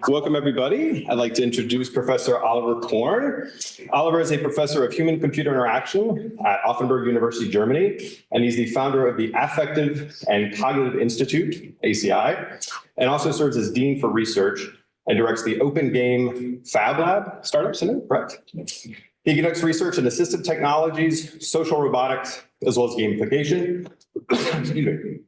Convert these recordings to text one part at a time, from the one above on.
Welcome, everybody. I'd like to introduce Professor Oliver Korn. Oliver is a professor of human-computer interaction at Offenburg University, Germany, and he's the founder of the Affective and Cognitive Institute, ACI, and also serves as Dean for Research and directs the Open Game Fab Lab startup, isn't it? Correct. He conducts research in assistive technologies, social robotics, as well as gamification. Excuse me.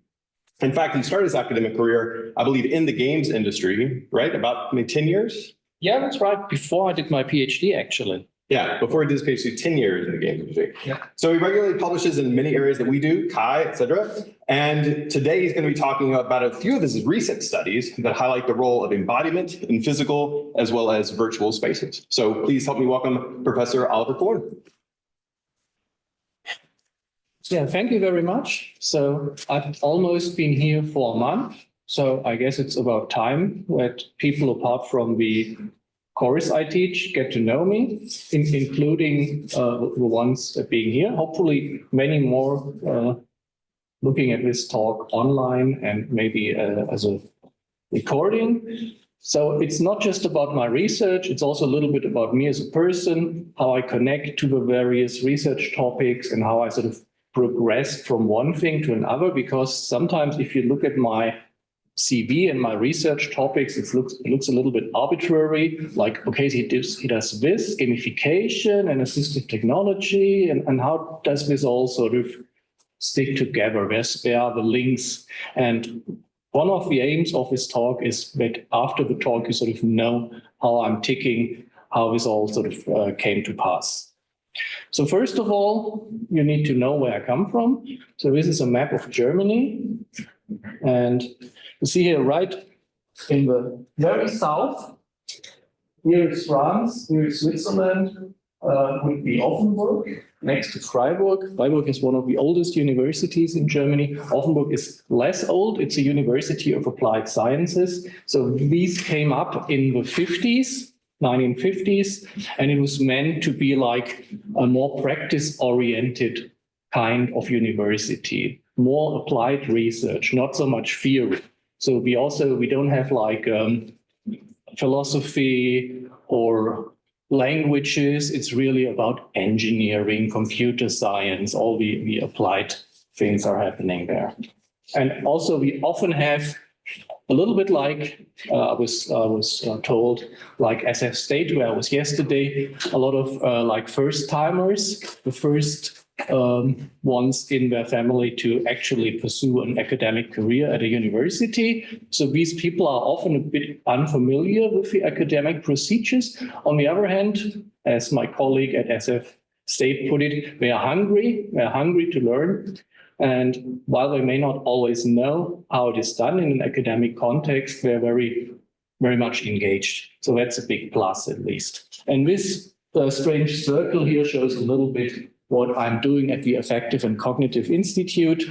In fact, he started his academic career, I believe, in the games industry, right? About maybe 10 years? Yeah, that's right. Before I did my PhD, actually. Yeah, before he did his PhD, 10 years in the games industry. Yeah. So he regularly publishes in many areas that we do, Chi, et cetera. And today he's going to be talking about a few of his recent studies that highlight the role of embodiment in physical as well as virtual spaces. So please help me welcome Professor Oliver Korn. Yeah, thank you very much. So I've almost been here for a month. So I guess it's about time that people, apart from the course I teach, get to know me, including the ones that being here. Hopefully many more looking at this talk online and maybe as a recording. So it's not just about my research, it's also a little bit about me as a person, how I connect to the various research topics and how I sort of progress from one thing to another, because sometimes if you look at my CV and my research topics, it looks a little bit arbitrary, like, okay, he does this, gamification and assistive technology, and how does this all sort of stick together? Where are the links? And one of the aims of this talk is that after the talk, you sort of know how I'm ticking, how this all sort of came to pass. So first of all, you need to know where I come from. So this is a map of Germany. And you see here right in the very south, here is France, here is Switzerland, would be Offenburg, next to Freiburg. Freiburg is one of the oldest universities in Germany. Offenburg is less old. It's a university of applied sciences. So these came up in the 1950s, and it was meant to be like a more practice-oriented kind of university, more applied research, not so much theory. So we don't have like philosophy or languages. It's really about engineering, computer science, all the applied things are happening there. And also we often have a little bit like I was told, like SF State, where I was yesterday, a lot of like first timers, the first ones in their family to actually pursue an academic career at a university. So these people are often a bit unfamiliar with the academic procedures. On the other hand, as my colleague at SF State put it, they are hungry to learn. And while they may not always know how it is done in an academic context, they're very, very much engaged. So that's a big plus, at least. And this strange circle here shows a little bit what I'm doing at the Affective and Cognitive Institute.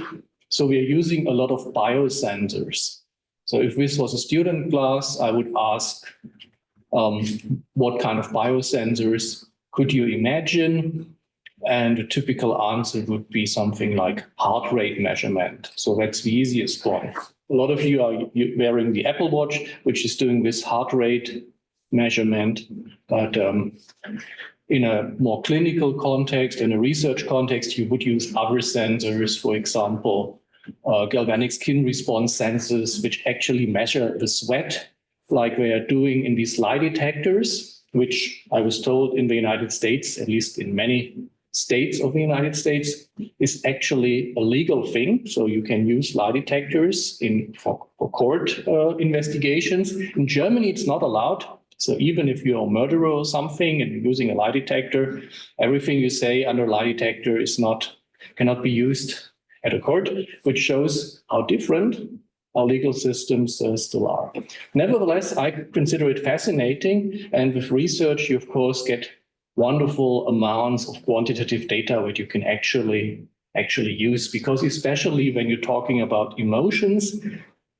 So we are using a lot of biosensors. So if this was a student class, I would ask, what kind of biosensors could you imagine? And a typical answer would be something like heart rate measurement. So that's the easiest one. A lot of you are wearing the Apple Watch, which is doing this heart rate measurement. But in a more clinical context, in a research context, you would use other sensors, for example, galvanic skin response sensors, which actually measure the sweat, like we are doing in these lie detectors, which I was told in the United States, at least in many states of the United States, is actually a legal thing. So you can use lie detectors for court investigations. In Germany, it's not allowed. So even if you're a murderer or something and you're using a lie detector, everything you say under lie detector cannot be used at a court, which shows how different our legal systems still are. Nevertheless, I consider it fascinating. And with research, you, of course, get wonderful amounts of quantitative data that you can actually use, because especially when you're talking about emotions,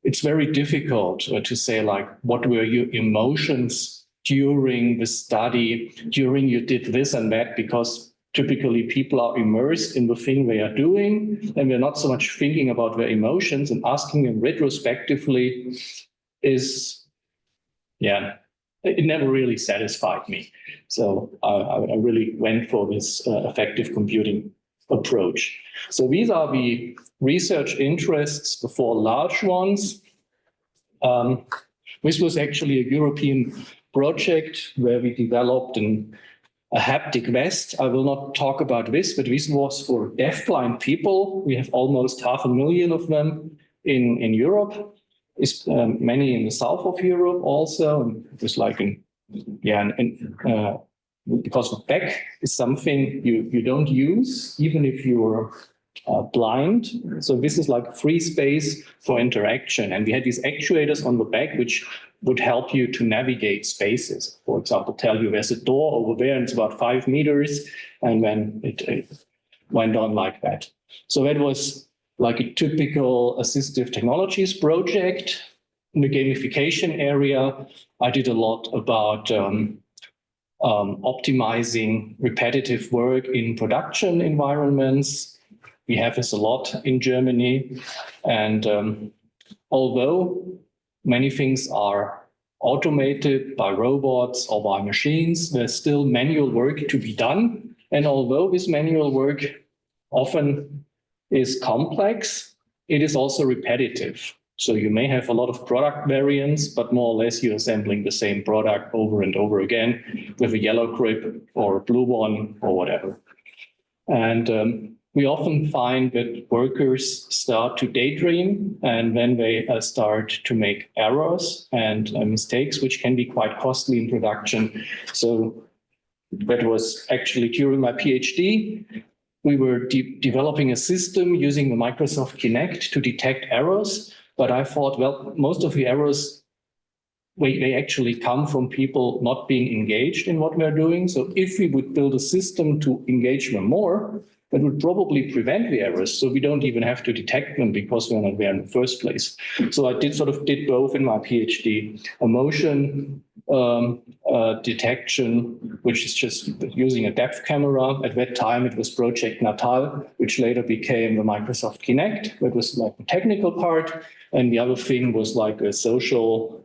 it's very difficult to say, like, what were your emotions during the study, during you did this and that, because typically people are immersed in the thing they are doing, and they're not so much thinking about their emotions, and asking them retrospectively is yeah, it never really satisfied me. So I really went for this effective computing approach. So these are the research interests, the four large ones. This was actually a European project where we developed a haptic vest. I will not talk about this, but this was for deafblind people. We have almost 500,000 of them in Europe. It's many in the south of Europe also. And it was like because the back is something you don't use, even if you're blind. So this is like free space for interaction. And we had these actuators on the back, which would help you to navigate spaces. For example, tell you there's a door over there and it's about 5 meters. And then it went on like that. So that was like a typical assistive technologies project. In the gamification area, I did a lot about optimizing repetitive work in production environments. We have this a lot in Germany. And although many things are automated by robots or by machines, there's still manual work to be done. And although this manual work often is complex, it is also repetitive. So you may have a lot of product variants, but more or less you're assembling the same product over and over again with a yellow grip or a blue one or whatever. And we often find that workers start to daydream, and then they start to make errors and mistakes, which can be quite costly in production. So that was actually during my PhD. We were developing a system using the Microsoft Kinect to detect errors. But I thought, well, most of the errors, they actually come from people not being engaged in what we're doing. So if we would build a system to engage them more, that would probably prevent the errors. So we don't even have to detect them because we're not there in the first place. So I did both in my PhD, a motion detection, which is just using a depth camera. At that time, it was Project Natal, which later became the Microsoft Kinect. That was like the technical part. And the other thing was like a social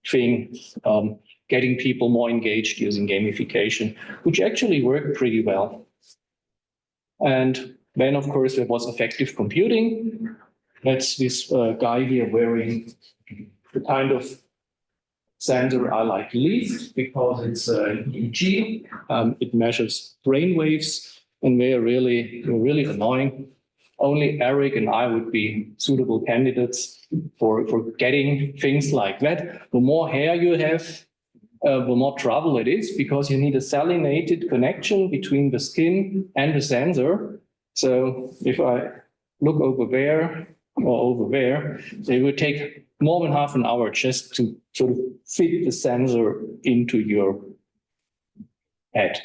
thing, getting people more engaged using gamification, which actually worked pretty well. And then, of course, there was effective computing. That's this guy here wearing the kind of sensor I like least because it's an EEG. It measures brain waves, and they're really annoying. Only Eric and I would be suitable candidates for getting things like that. The more hair you have, the more trouble it is because you need a salinated connection between the skin and the sensor. So if I look over there or over there, it would take more than half an hour just to sort of fit the sensor into your head.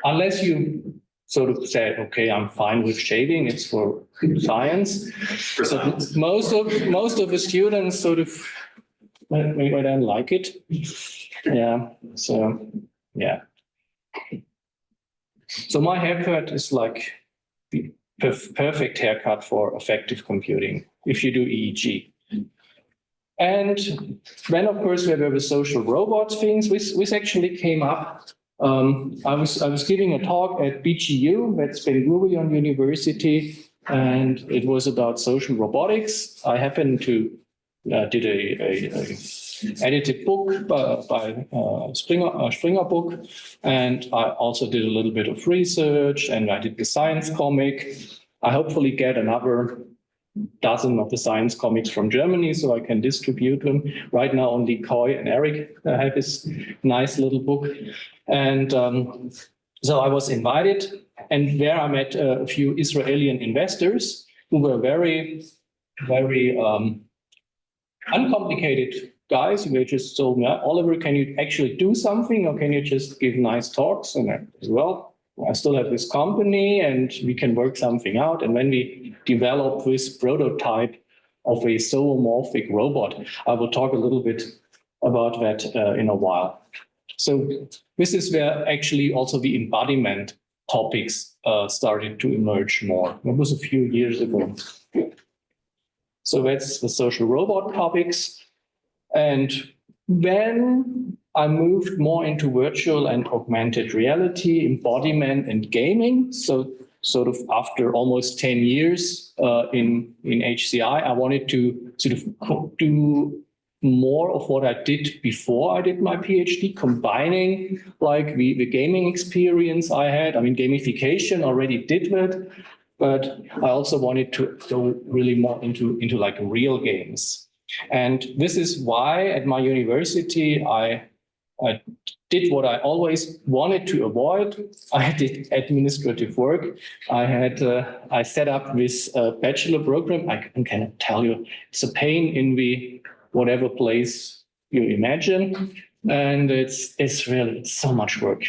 Unless you sort of say, okay, I'm fine with shaving, it's for science. So most of the students sort of, maybe I don't like it. Yeah, so, yeah. So my haircut is like the perfect haircut for effective computing if you do EEG. And then, of course, there were the social robots things. This actually came up. I was giving a talk at BGU, that's Ben Gurion University, and it was about social robotics. I happened to did a edited book by Springer book, and I also did a little bit of research, and I did the science comic. I hopefully get another dozen of the science comics from Germany so I can distribute them. Right now only Koi and Eric have this nice little book. And so I was invited, and there I met a few Israeli investors who were very, very uncomplicated guys. They just told me, Oliver, can you actually do something, or can you just give nice talks? And I said, well, I still have this company and we can work something out. And when we developed this prototype of a zoomorphic robot, I will talk a little bit about that in a while. So this is where actually also the embodiment topics started to emerge more. It was a few years ago. So that's the social robot topics. And When I moved more into virtual and augmented reality, embodiment, and gaming, so sort of after almost 10 years in HCI, I wanted to sort of do more of what I did before I did my PhD, combining like the gaming experience I had. I mean, gamification already did that, but I also wanted to go really more into like real games. And this is why at my university, I did what I always wanted to avoid. I did administrative work. I set up this bachelor program. I cannot tell you, it's a pain in the whatever place you imagine. And it's so much work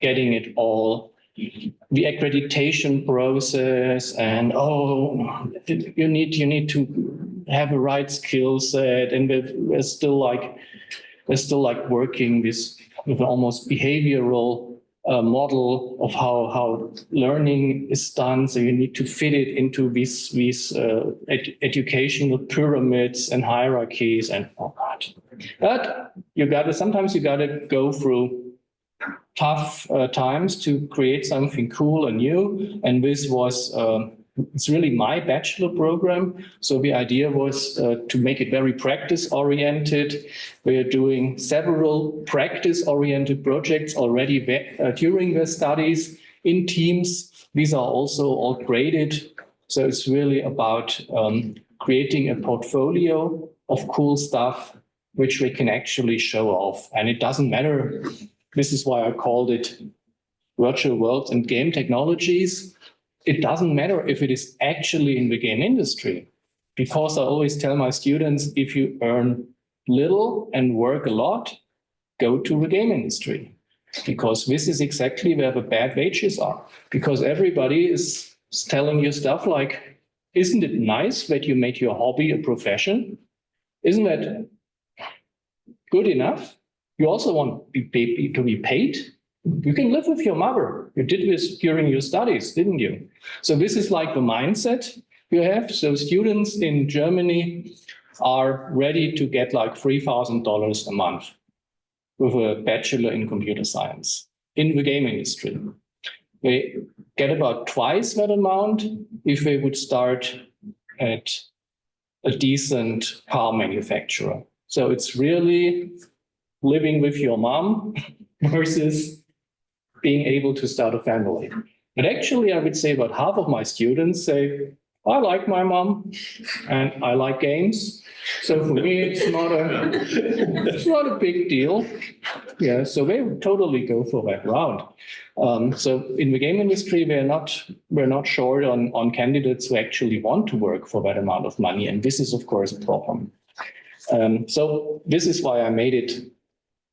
getting it all, the accreditation process, and you need to have the right skill set, and we're still like working with almost behavioral model of how learning is done. So you need to fit it into these educational pyramids and hierarchies, and oh God. But sometimes you gotta go through tough times to create something cool and new. And this was it's really my bachelor program. So the idea was to make it very practice-oriented. We are doing several practice-oriented projects already during the studies in teams. These are also all graded. So it's really about creating a portfolio of cool stuff which we can actually show off. And it doesn't matter. This is why I called it virtual worlds and game technologies. It doesn't matter if it is actually in the game industry, because I always tell my students, if you earn little and work a lot, go to the game industry, because this is exactly where the bad wages are. Because everybody is telling you stuff like, isn't it nice that you made your hobby a profession? Isn't that good enough? You also want to be paid. You can live with your mother. You did this during your studies, didn't you? So this is like the mindset you have. So students in Germany are ready to get like $3,000 a month with a bachelor in computer science in the game industry. They get about twice that amount if they would start at a decent car manufacturer. So it's really living with your mom versus being able to start a family. But actually, I would say about half of my students say, I like my mom and I like games. So for me, it's not a big deal. Yeah, so they would totally go for that route. So in the game industry, we're not short on candidates who actually want to work for that amount of money. And this is, of course, a problem. So this is why I made it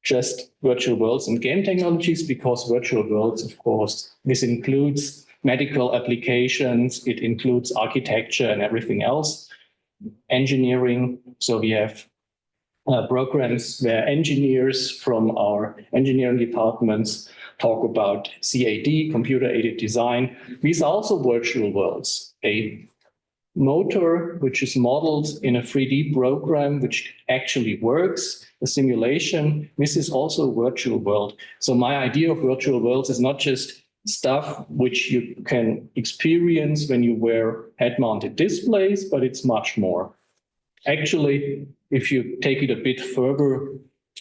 just virtual worlds and game technologies, because virtual worlds, of course, this includes medical applications, it includes architecture and everything else, engineering. So we have programs where engineers from our engineering departments talk about CAD, computer-aided design. These are also virtual worlds. A motor which is modeled in a 3D program which actually works, a simulation, this is also a virtual world. So my idea of virtual worlds is not just stuff which you can experience when you wear head-mounted displays, but it's much more. Actually, if you take it a bit further,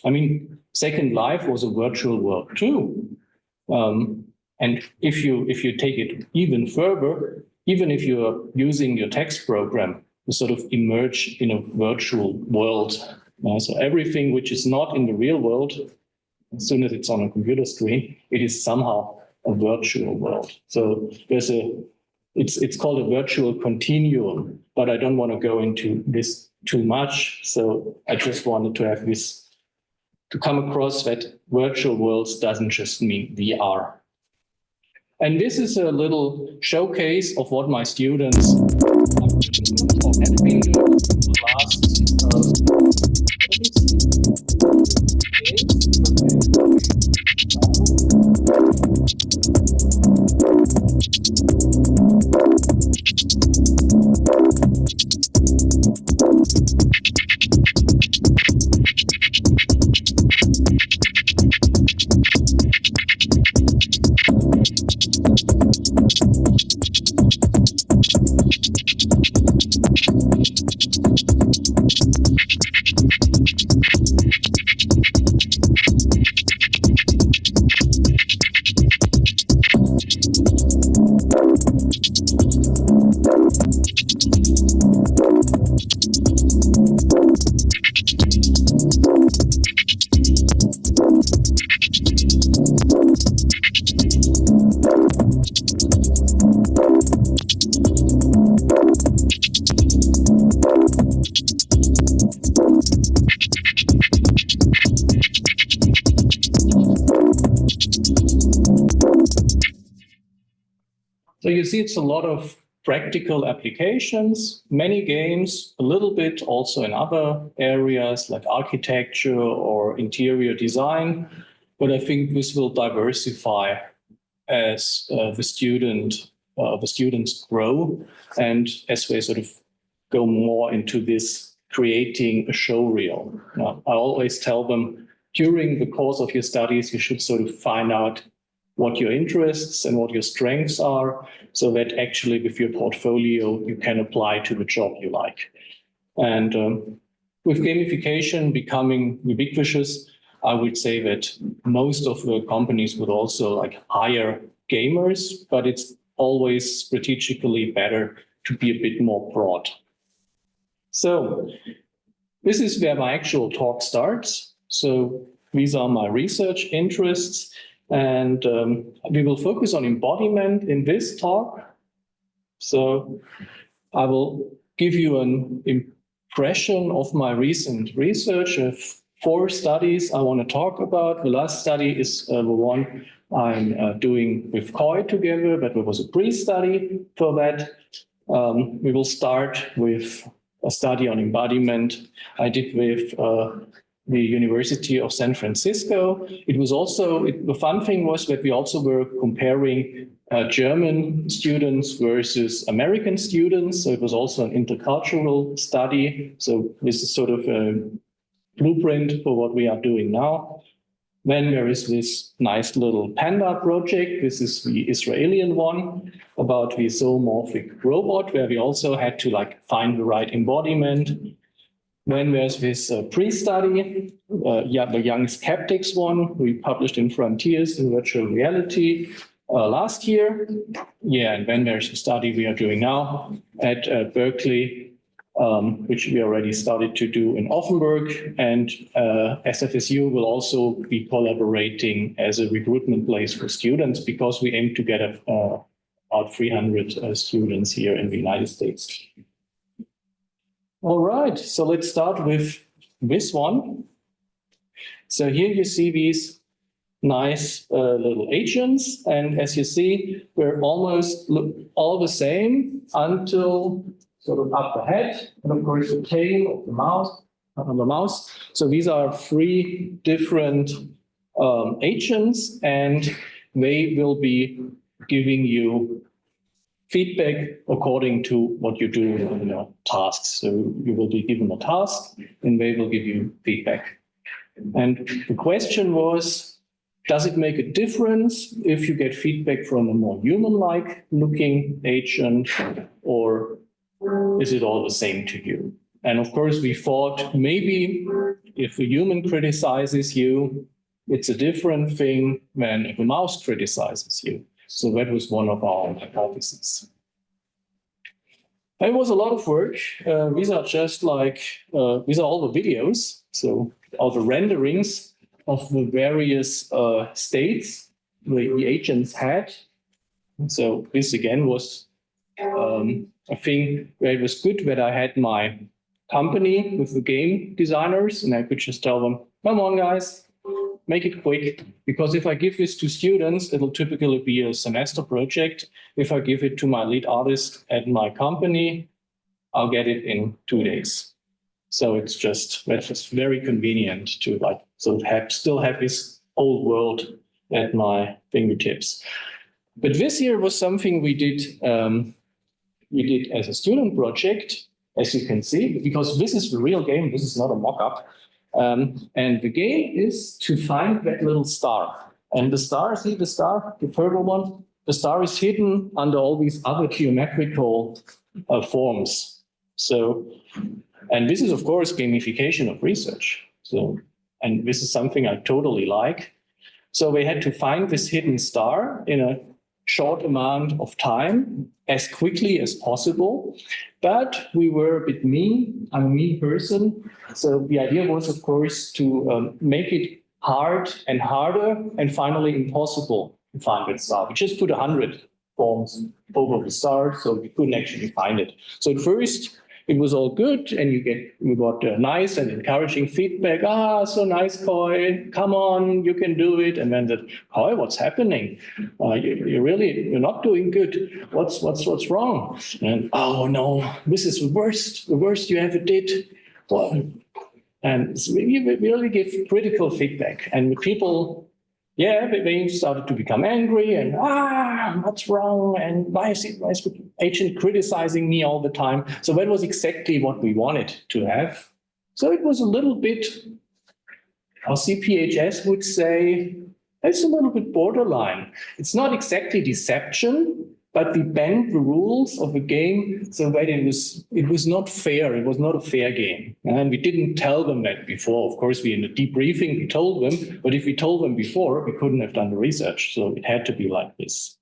I mean, Second Life was a virtual world too. And if you take it even further, even if you are using your text program, you sort of emerge in a virtual world. So everything which is not in the real world, as soon as it's on a computer screen, it is somehow a virtual world. So it's called a virtual continuum, but I don't want to go into this too much. So I just wanted to have this, to come across that virtual worlds doesn't just mean VR. And this is a little showcase of what my students have been doing in the last So you see it's a lot of practical applications, many games, a little bit also in other areas like architecture or interior design. But I think this will diversify as the students grow and as they sort of go more into this creating a show reel. Now, I always tell them during the course of your studies, you should sort of find out what your interests and what your strengths are, so that actually with your portfolio, you can apply to the job you like. And with gamification becoming ubiquitous, I would say that most of the companies would also like hire gamers, but it's always strategically better to be a bit more broad. So this is where my actual talk starts. So these are my research interests, and we will focus on embodiment in this talk. So I will give you an impression of my recent research of 4 studies I want to talk about. The last study is the one I'm doing with Koi together, but there was a pre-study for that. We will start with a study on embodiment I did with the University of San Francisco. It was also, the fun thing was that we also were comparing German students versus American students. So it was also an intercultural study. So this is sort of a blueprint for what we are doing now. Then there is this nice little Panda project. This is the Israeli one about the zoomorphic robot, where we also had to like find the right embodiment. Then there's this pre-study, the Young Skeptics one we published in Frontiers in Virtual Reality last year. Yeah, and then there's a study we are doing now at Berkeley, which we already started to do in Offenburg, and SFSU will also be collaborating as a recruitment place for students, because we aim to get about 300 students here in the United States. All right, so let's start with this one. So here you see these nice little agents, and as you see, we're almost all the same until sort of up the head, and of course the tail of the mouse. So these are 3 different agents, and they will be giving you feedback according to what you do in your tasks. So you will be given a task, and they will give you feedback. And the question was, does it make a difference if you get feedback from a more human-like looking agent, or is it all the same to you? And of course, we thought maybe if a human criticizes you, it's a different thing than if a mouse criticizes you. So that was one of our hypotheses. It was a lot of work. These are just like, these are all the videos. So all the renderings of the various states the agents had. So this again was a thing where it was good that I had my company with the game designers, and I could just tell them, come on guys, make it quick, because if I give this to students, it'll typically be a semester project. If I give it to my lead artist at my company, I'll get it in 2 days. So that's just very convenient to like sort of still have this old world at my fingertips. But this year was something we did as a student project, as you can see, because this is the real game. This is not a mock-up. And the game is to find that little star. And the star, see the star, the purple one? The star is hidden under all these other geometrical forms. So, and this is, of course, gamification of research. So, and this is something I totally like. So we had to find this hidden star in a short amount of time, as quickly as possible. But we were a bit mean. I'm a mean person. So the idea was, of course, to make it hard and harder and finally impossible to find that star. We just put 100 forms over the star, so we couldn't actually find it. So at first, it was all good, and you got nice and encouraging feedback. Ah, so nice, Koi. Come on, you can do it. And then Koi, what's happening? You're not doing good. What's wrong? And oh no, this is the worst you ever did. Well, and we really give critical feedback, and people, they started to become angry and what's wrong? And why is the agent criticizing me all the time? So that was exactly what we wanted to have. So it was a little bit, our CPHS would say, it's a little bit borderline. It's not exactly deception, but we bent the rules of the game so that it was not fair. It was not a fair game. And we didn't tell them that before. Of course, in the debriefing, we told them, but if we told them before, we couldn't have done the research. So it had to be like this.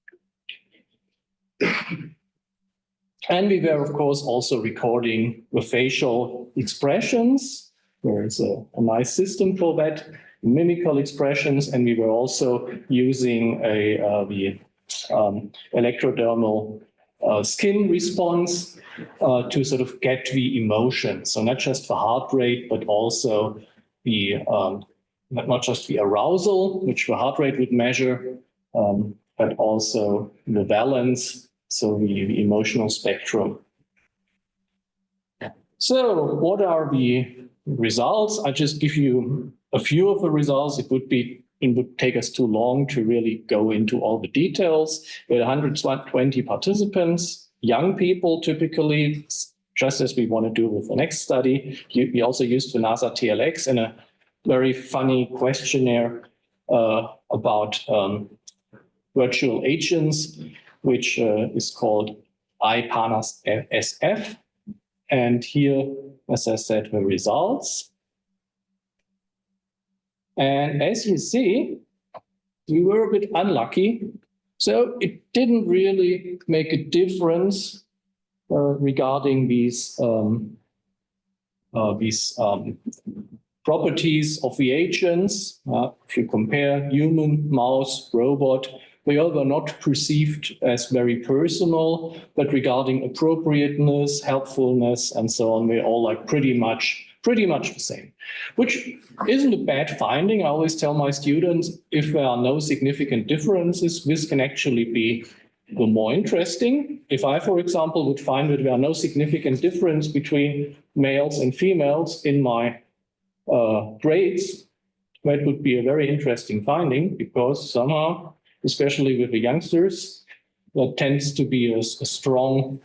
And we were, of course, also recording the facial expressions. There is a nice system for that, mimical expressions. And we were also using the electrodermal skin response to sort of get the emotion. So not just the heart rate, but also the not just the arousal, which the heart rate would measure, but also the balance, so the emotional spectrum. So what are the results? I just give you a few of the results. It would take us too long to really go into all the details. We had 120 participants, young people typically, just as we want to do with the next study. We also used the NASA TLX and a very funny questionnaire about virtual agents, which is called IPANAS-SF. And here, as I said, the results. And as you see, we were a bit unlucky. So it didn't really make a difference regarding these properties of the agents. If you compare human, mouse, robot, they all were not perceived as very personal, but regarding appropriateness, helpfulness, and so on, we're all like pretty much the same, which isn't a bad finding. I always tell my students, if there are no significant differences, this can actually be the more interesting. If I, for example, would find that there are no significant difference between males and females in my grades, that would be a very interesting finding, because somehow, especially with the youngsters, that tends to be a strong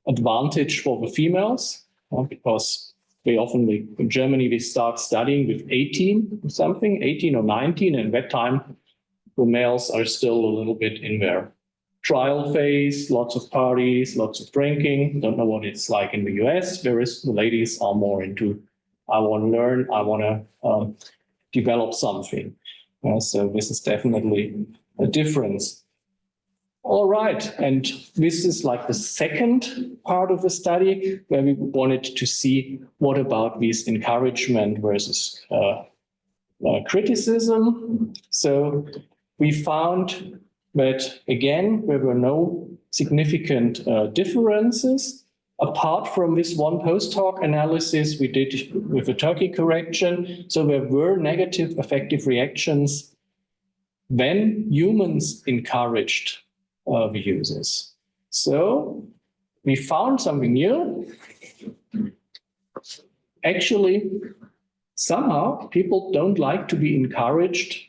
advantage for the females, because in Germany, they start studying with 18 or 19, and at that time, the males are still a little bit in their trial phase, lots of parties, lots of drinking. Don't know what it's like in the US, whereas the ladies are more into, I want to learn, I want to develop something. So this is definitely a difference. All right, and this is like the second part of the study where we wanted to see what about this encouragement versus criticism. So we found that, again, there were no significant differences apart from this one post-hoc analysis we did with the Turkey correction. So there were negative affective reactions when humans encouraged the users. So we found something new. Actually, somehow people don't like to be encouraged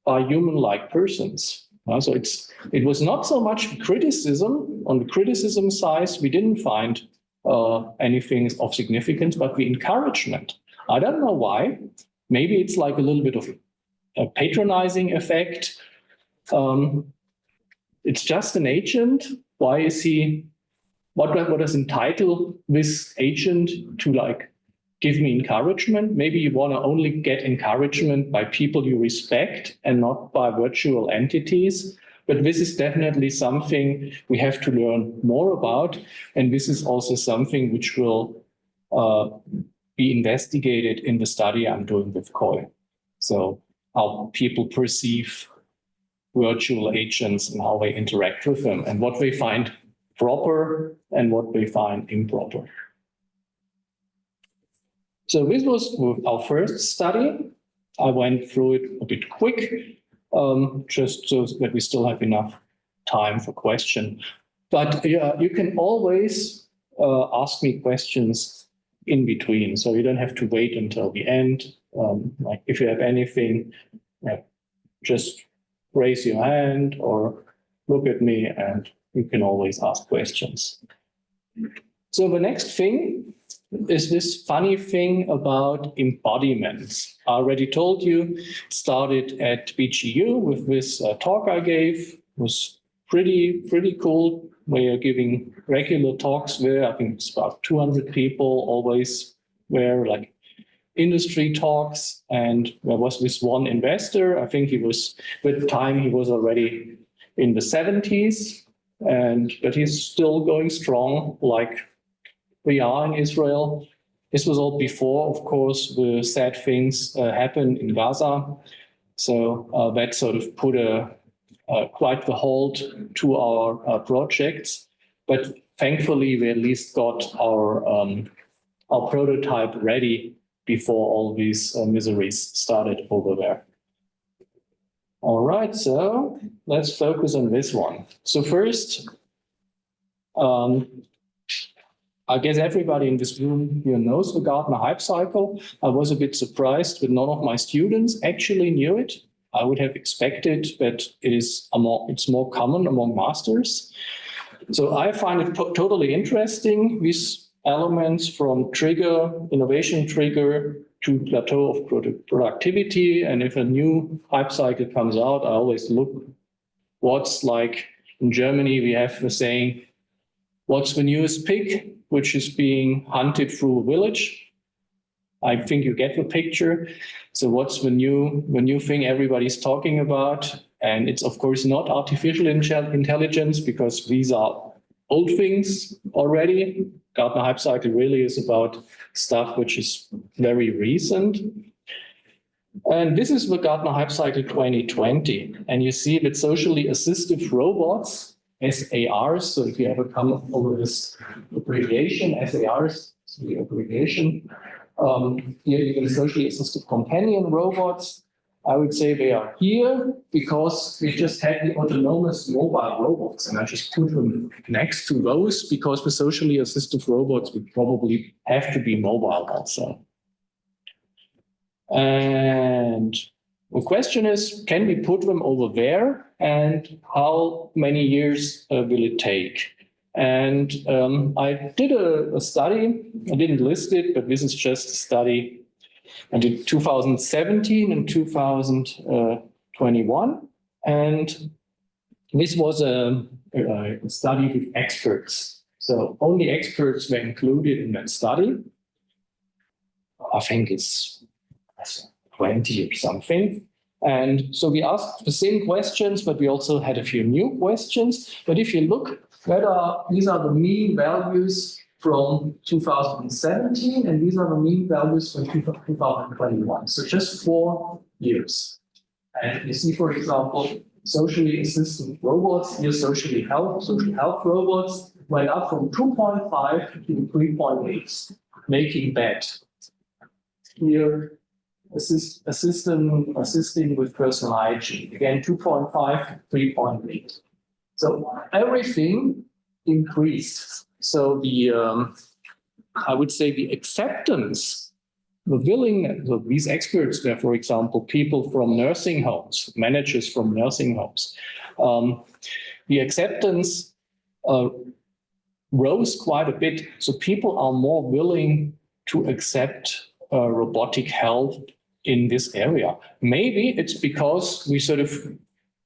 by human-like persons. So it was not so much criticism. On the criticism side, we didn't find anything of significance, but the encouragement. I don't know why. Maybe it's like a little bit of a patronizing effect. It's just an agent. Why is he, what does entitle this agent to like give me encouragement? Maybe you want to only get encouragement by people you respect and not by virtual entities. But this is definitely something we have to learn more about. And this is also something which will be investigated in the study I'm doing with Koi. So how people perceive virtual agents and how they interact with them. And what they find proper and what we find improper. So this was our first study. I went through it a bit quick, just so that we still have enough time for questions. But you can always ask me questions in between, so you don't have to wait until the end. Like if you have anything, just raise your hand or look at me and you can always ask questions. So the next thing is this funny thing about embodiments. I already told you, it started at BGU with this talk I gave. It was pretty cool. We are giving regular talks there. I think it's about 200 people always were like industry talks. And there was this one investor. I think he was, with the time, he was already in the 70s, but he's still going strong, like we are in Israel. This was all before, of course, the sad things happened in Gaza. So that sort of put quite the hold to our projects. But thankfully, we at least got our prototype ready before all these miseries started over there. All right, so let's focus on this one. So first, I guess everybody in this room here knows the Gartner Hype Cycle. I was a bit surprised that none of my students actually knew it. I would have expected that it's more common among masters. So I find it totally interesting, these elements from trigger, innovation trigger, to plateau of productivity. And if a new hype cycle comes out, I always look what's like in Germany, we have the saying, what's the newest pig, which is being hunted through a village. I think you get the picture. So what's the new thing everybody's talking about? And it's of course not artificial intelligence, because these are old things already. Gartner Hype Cycle really is about stuff which is very recent. And this is the Gartner Hype Cycle 2020. And you see that socially assistive robots, SARs, so if you ever come over this abbreviation, SARs, so the abbreviation, here you get socially assistive companion robots. I would say they are here because we just had the autonomous mobile robots, and I just put them next to those because the socially assistive robots would probably have to be mobile also. And the question is, can we put them over there, and how many years will it take? And I did a study. I didn't list it, but this is just a study. I did 2017 and 2021. And this was a study with experts. So only experts were included in that study. I think it's 20 or something. And so we asked the same questions, but we also had a few new questions. But if you look, these are the mean values from 2017, and these are the mean values from 2021. So just 4 years. And you see, for example, socially assisted robots, here social health robots went up from 2.5 to 3.8, making that. Here, assisting with personal hygiene, again, 2.5, 3.8. So everything increased. So I would say the acceptance, the willingness of these experts were, for example, people from nursing homes, managers from nursing homes. The acceptance rose quite a bit. So people are more willing to accept robotic help in this area. Maybe it's because we sort of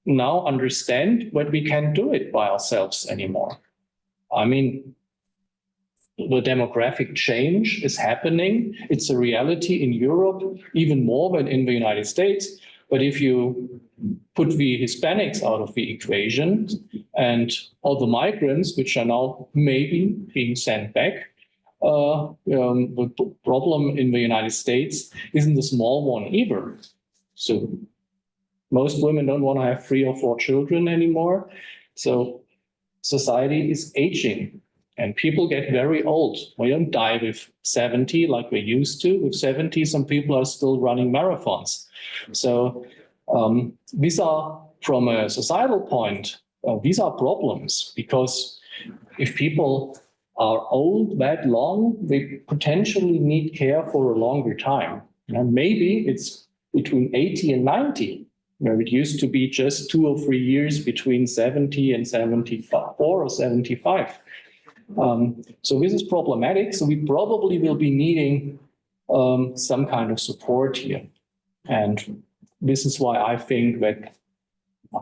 now understand that we can't do it by ourselves anymore. I mean, the demographic change is happening. It's a reality in Europe, even more than in the United States. But if you put the Hispanics out of the equation and all the migrants, which are now maybe being sent back, the problem in the United States isn't a small one either. So most women don't want to have 3 or 4 children anymore. So society is aging and people get very old. We don't die with 70 like we used to. With 70, some people are still running marathons. So these are, from a societal point, these are problems, because if people are old that long, they potentially need care for a longer time. And maybe it's between 80 and 90, where it used to be just 2 or 3 years between 70 and 74 or 75. So this is problematic. So we probably will be needing some kind of support here. And this is why I think that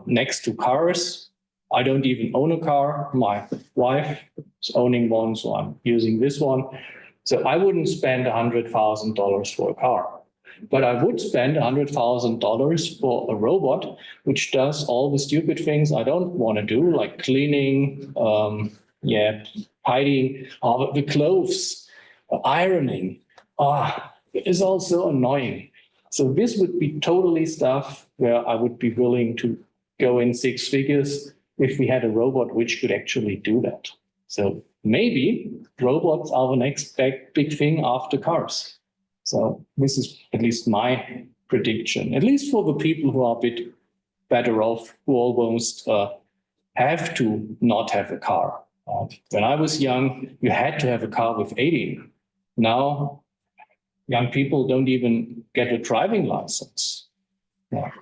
next to cars, I don't even own a car. My wife is owning one, so I'm using this one. So I wouldn't spend $100,000 for a car. But I would spend $100,000 for a robot, which does all the stupid things I don't want to do, like cleaning, hiding the clothes, ironing. It's all so annoying. So this would be totally stuff where I would be willing to go in 6 figures if we had a robot which could actually do that. So maybe robots are the next big thing after cars. So this is at least my prediction, at least for the people who are a bit better off, who almost have to not have a car. When I was young, you had to have a car with 18. Now, young people don't even get a driving license. Yeah.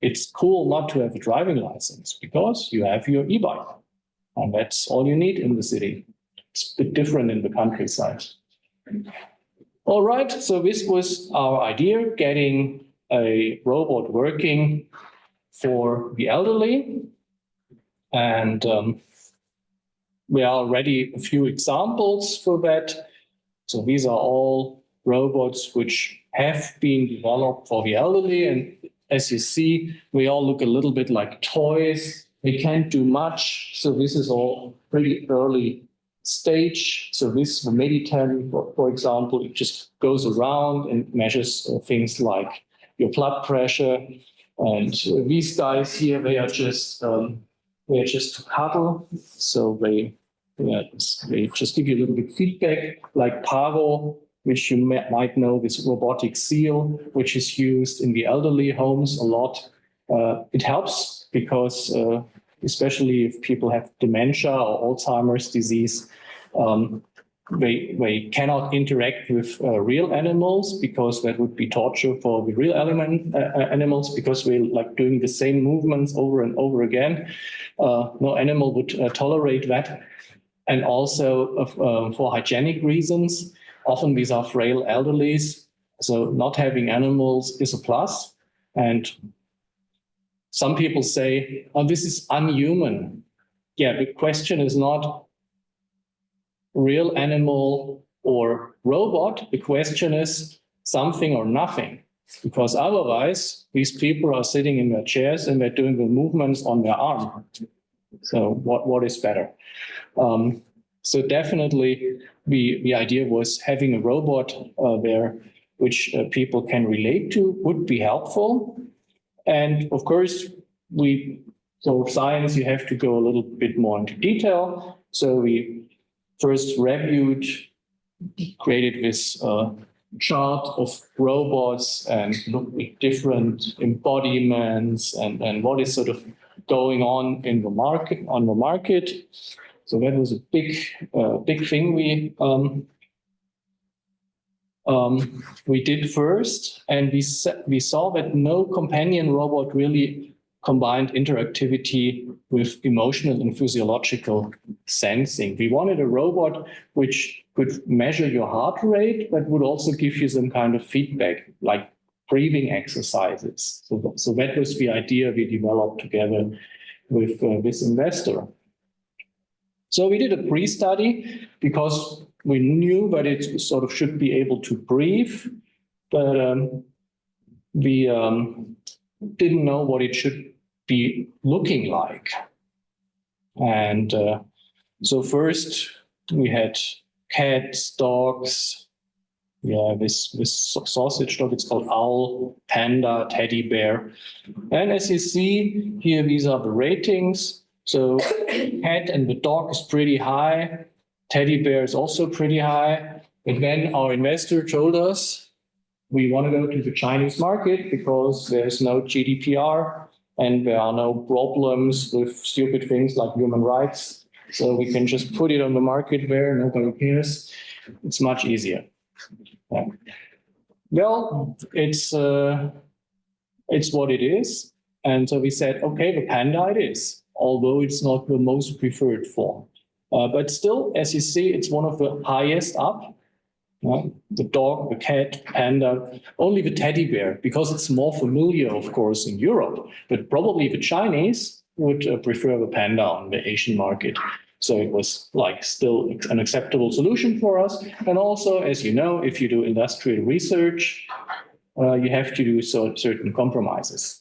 It's cool not to have a driving license because you have your e-bike, and that's all you need in the city. It's a bit different in the countryside. All right, so this was our idea, getting a robot working for the elderly. And we are already a few examples for that. So these are all robots which have been developed for the elderly. And as you see, we all look a little bit like toys. We can't do much. So this is all pretty early stage. So this, the Mediten, for example, it just goes around and measures things like your blood pressure. And these guys here, they are just to cuddle. So they just give you a little bit feedback, like Paro, which you might know, this robotic seal, which is used in the elderly homes a lot. It helps because especially if people have dementia or Alzheimer's disease, they cannot interact with real animals because that would be torture for the real animals, because we're like doing the same movements over and over again. No animal would tolerate that. And also for hygienic reasons, often these are frail elderlies, so not having animals is a plus. And some people say, oh, this is unhuman. Yeah, the question is not real animal or robot. The question is something or nothing, because otherwise these people are sitting in their chairs and they're doing the movements on their arm. So what is better? So definitely the idea was having a robot there which people can relate to would be helpful. And of course, so science, you have to go a little bit more into detail. So we first created this chart of robots and looked at different embodiments and what is sort of going on in the market. So that was a big thing we did first, and we saw that no companion robot really combined interactivity with emotional and physiological sensing. We wanted a robot which could measure your heart rate, but would also give you some kind of feedback, like breathing exercises. So that was the idea we developed together with this investor. So we did a pre-study because we knew that it sort of should be able to breathe, but we didn't know what it should be looking like. And so first we had cats, dogs, this sausage dog, it's called owl, panda, teddy bear. And as you see here, these are the ratings. So cat and the dog is pretty high. Teddy bear is also pretty high. But then our investor told us we want to go to the Chinese market because there's no GDPR and there are no problems with stupid things like human rights. So we can just put it on the market where nobody cares. It's much easier. Yeah. Well, it's what it is. And so we said, okay, the panda it is, although it's not the most preferred form. But still, as you see, it's one of the highest up. The dog, the cat, panda, only the teddy bear, because it's more familiar, of course, in Europe. But probably the Chinese would prefer the panda on the Asian market. So it was like still an acceptable solution for us. And also, as you know, if you do industrial research, you have to do certain compromises.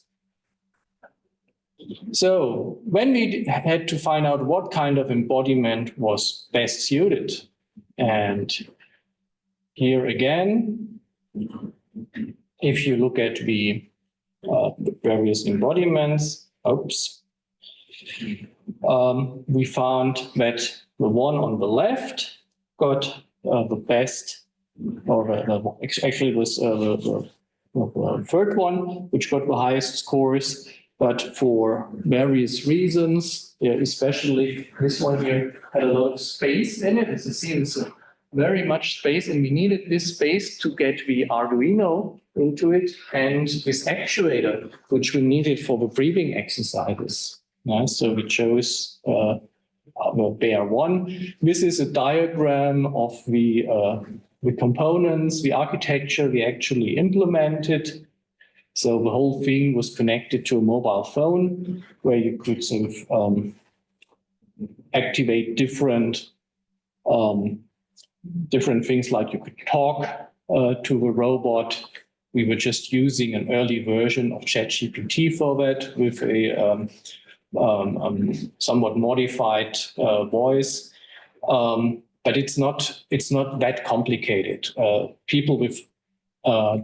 So when we had to find out what kind of embodiment was best suited, and here again, if you look at the various embodiments, we found that the one on the left got the best, or actually was the third one, which got the highest scores. But for various reasons, especially this one here had a lot of space in it. As you see, it's very much space, and we needed this space to get the Arduino into it and this actuator, which we needed for the breathing exercises. So we chose Bear 1. This is a diagram of the components, the architecture we actually implemented. So the whole thing was connected to a mobile phone where you could sort of activate different things, like you could talk to the robot. We were just using an early version of ChatGPT for that with a somewhat modified voice. But it's not that complicated. People with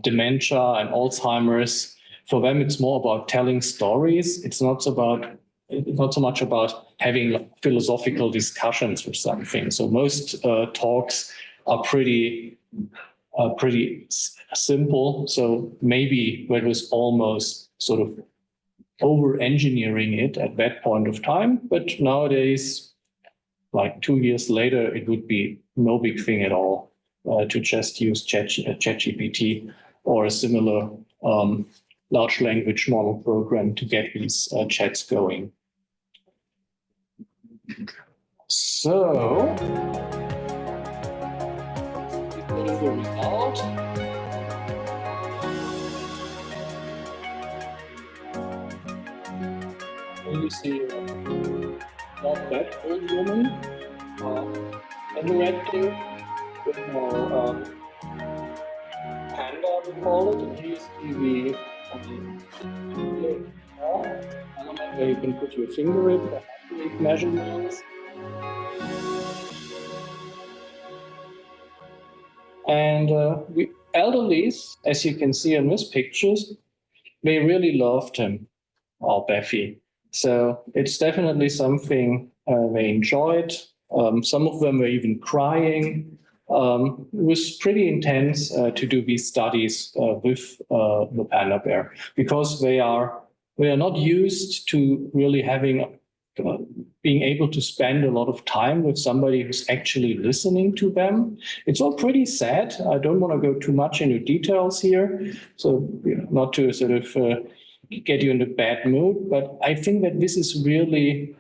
dementia and Alzheimer's, for them it's more about telling stories. It's not so much about having philosophical discussions or something. So most talks are pretty simple. So maybe that was almost sort of over-engineering it at that point of time. But nowadays, like 2 years later, it would be no big thing at all to just use ChatGPT or a similar large language model program to get these chats going. So, this is the result. You see not that old woman interacting with more panda, we call it. And here you see the element where you can put your finger in for accurate measurements. And the elderlies, as you can see in these pictures, they really loved him, or Beffy. So it's definitely something they enjoyed. Some of them were even crying. It was pretty intense to do these studies with the panda bear, because we are not used to really being able to spend a lot of time with somebody who's actually listening to them. It's all pretty sad. I don't want to go too much into details here, so not to sort of get you in a bad mood, but I think that this is really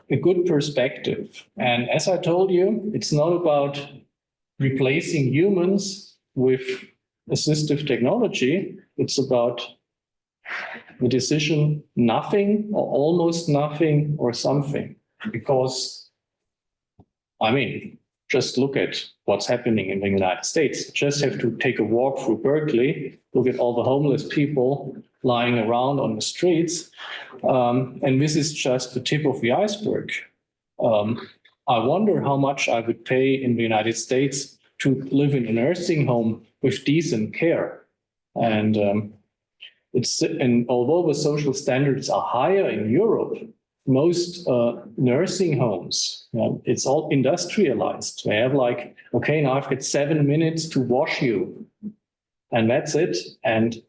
a good perspective. And as I told you, it's not about replacing humans with assistive technology. It's about the decision nothing or almost nothing or something. Because, I mean, just look at what's happening in the United States. Just have to take a walk through Berkeley, look at all the homeless people lying around on the streets. And this is just the tip of the iceberg. I wonder how much I would pay in the United States to live in a nursing home with decent care. And although the social standards are higher in Europe, most nursing homes, it's all industrialized. They have like, okay, now I've got 7 minutes to wash you, and that's it. And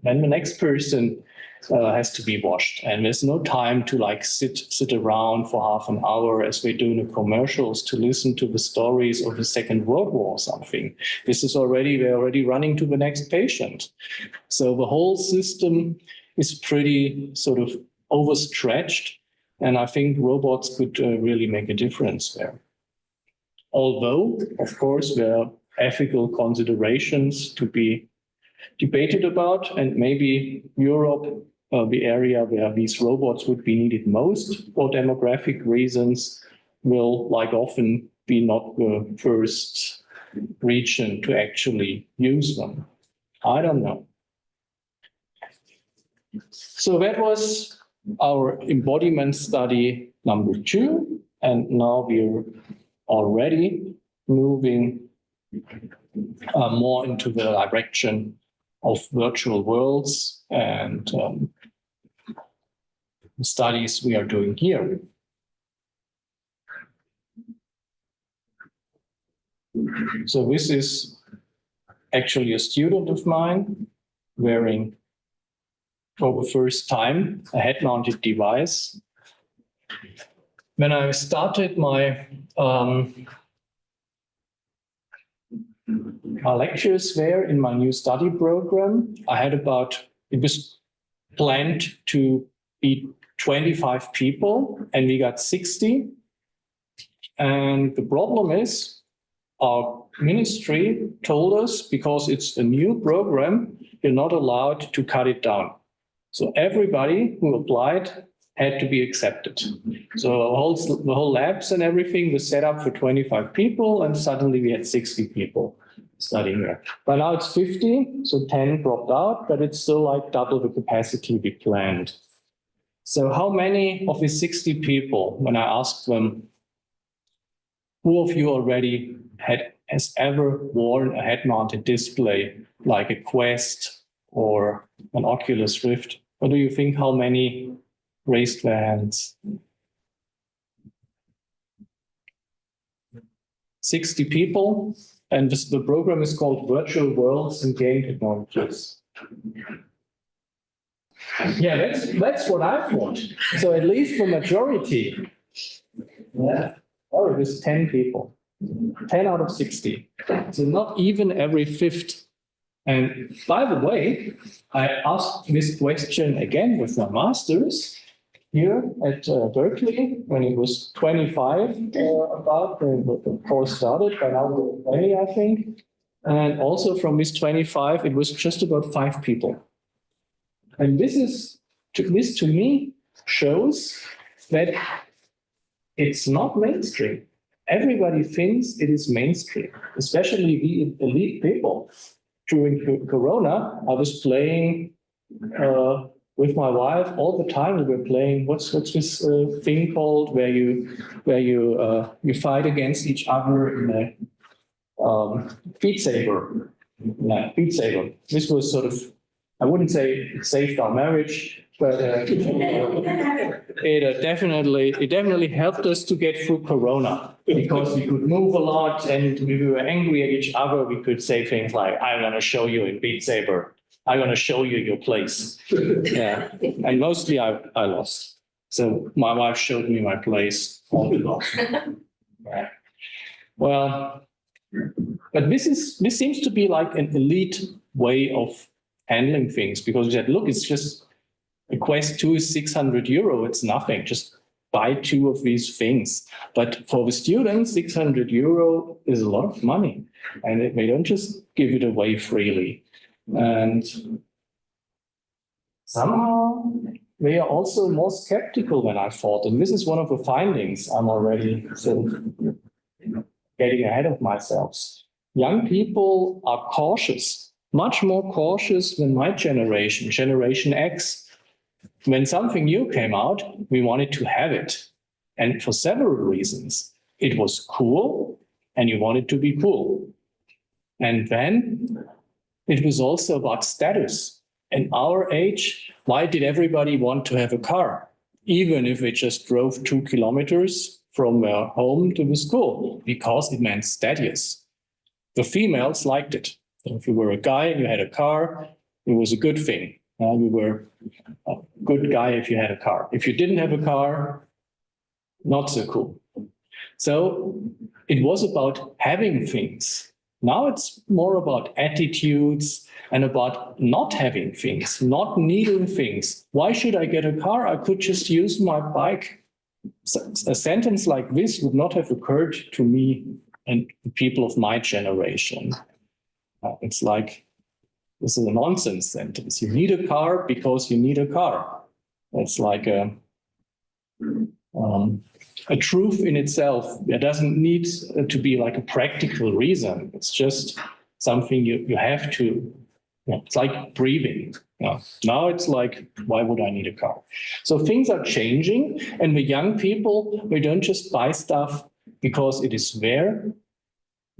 then the next person has to be washed, and there's no time to like sit around for half an hour as we do in the commercials to listen to the stories of the Second World War or something. We're already running to the next patient. So the whole system is pretty sort of overstretched, and I think robots could really make a difference there. Although, of course, there are ethical considerations to be debated about, and maybe Europe, the area where these robots would be needed most for demographic reasons, will, like often, be not the first region to actually use them. I don't know. So that was our embodiment study number 2, and now we're already moving more into the direction of virtual worlds and the studies we are doing here. So this is actually a student of mine wearing for the first time a head-mounted device. When I started my lectures there in my new study program, it was planned to be 25 people, and we got 60. And the problem is, our ministry told us, because it's a new program, you're not allowed to cut it down. So everybody who applied had to be accepted. So the whole labs and everything was set up for 25 people, and suddenly we had 60 people studying there. But now it's 50, so 10 dropped out, but it's still like double the capacity we planned. So how many of these 60 people, when I asked them, who of you already has ever worn a head-mounted display like a Quest or an Oculus Rift? What do you think, how many raised their hands? 60 people, and the program is called Virtual Worlds and Game Technologies. Yeah, that's what I thought. So at least the majority. Yeah. Oh, it was 10 people. 10 out of 60. So not even every fifth. And by the way, I asked this question again with my master's here at Berkeley when it was 25 about the course started, by now we're 20, I think. And also from this 25, it was just about 5 people. And this to me shows that it's not mainstream. Everybody thinks it is mainstream, especially the elite people. During Corona, I was playing with my wife all the time. We were playing what's this thing called where you fight against each other in a Beat Saber. Yeah, Beat Saber. This was sort of, I wouldn't say it saved our marriage, but it definitely helped us to get through Corona, because we could move a lot and we were angry at each other. We could say things like, I'm going to show you in Beat Saber. I'm going to show you your place. Yeah. And mostly I lost. So my wife showed me my place. All lost. Yeah. Well, but this seems to be like an elite way of handling things, because we said, look, it's just a Quest 2 is 600 euro. It's nothing. Just buy 2 of these things. But for the students, 600 euro is a lot of money, and they don't just give it away freely. And somehow they are also more skeptical than I thought. And this is one of the findings. I'm already sort of getting ahead of myself. Young people are cautious, much more cautious than my generation, Generation X. When something new came out, we wanted to have it. And for several reasons. It was cool, and you wanted to be cool. And then it was also about status. In our age, why did everybody want to have a car? even if they just drove 2 kilometers from their home to the school, because it meant status. The females liked it. So if you were a guy and you had a car, it was a good thing. You were a good guy if you had a car. If you didn't have a car, not so cool. So it was about having things. Now it's more about attitudes and about not having things, not needing things. Why should I get a car? I could just use my bike. A sentence like this would not have occurred to me and the people of my generation. It's like, this is a nonsense sentence. You need a car because you need a car. It's like a truth in itself. It doesn't need to be like a practical reason. It's just something you have to, it's like breathing. Now it's like, why would I need a car? So things are changing, and the young people, they don't just buy stuff because it is there.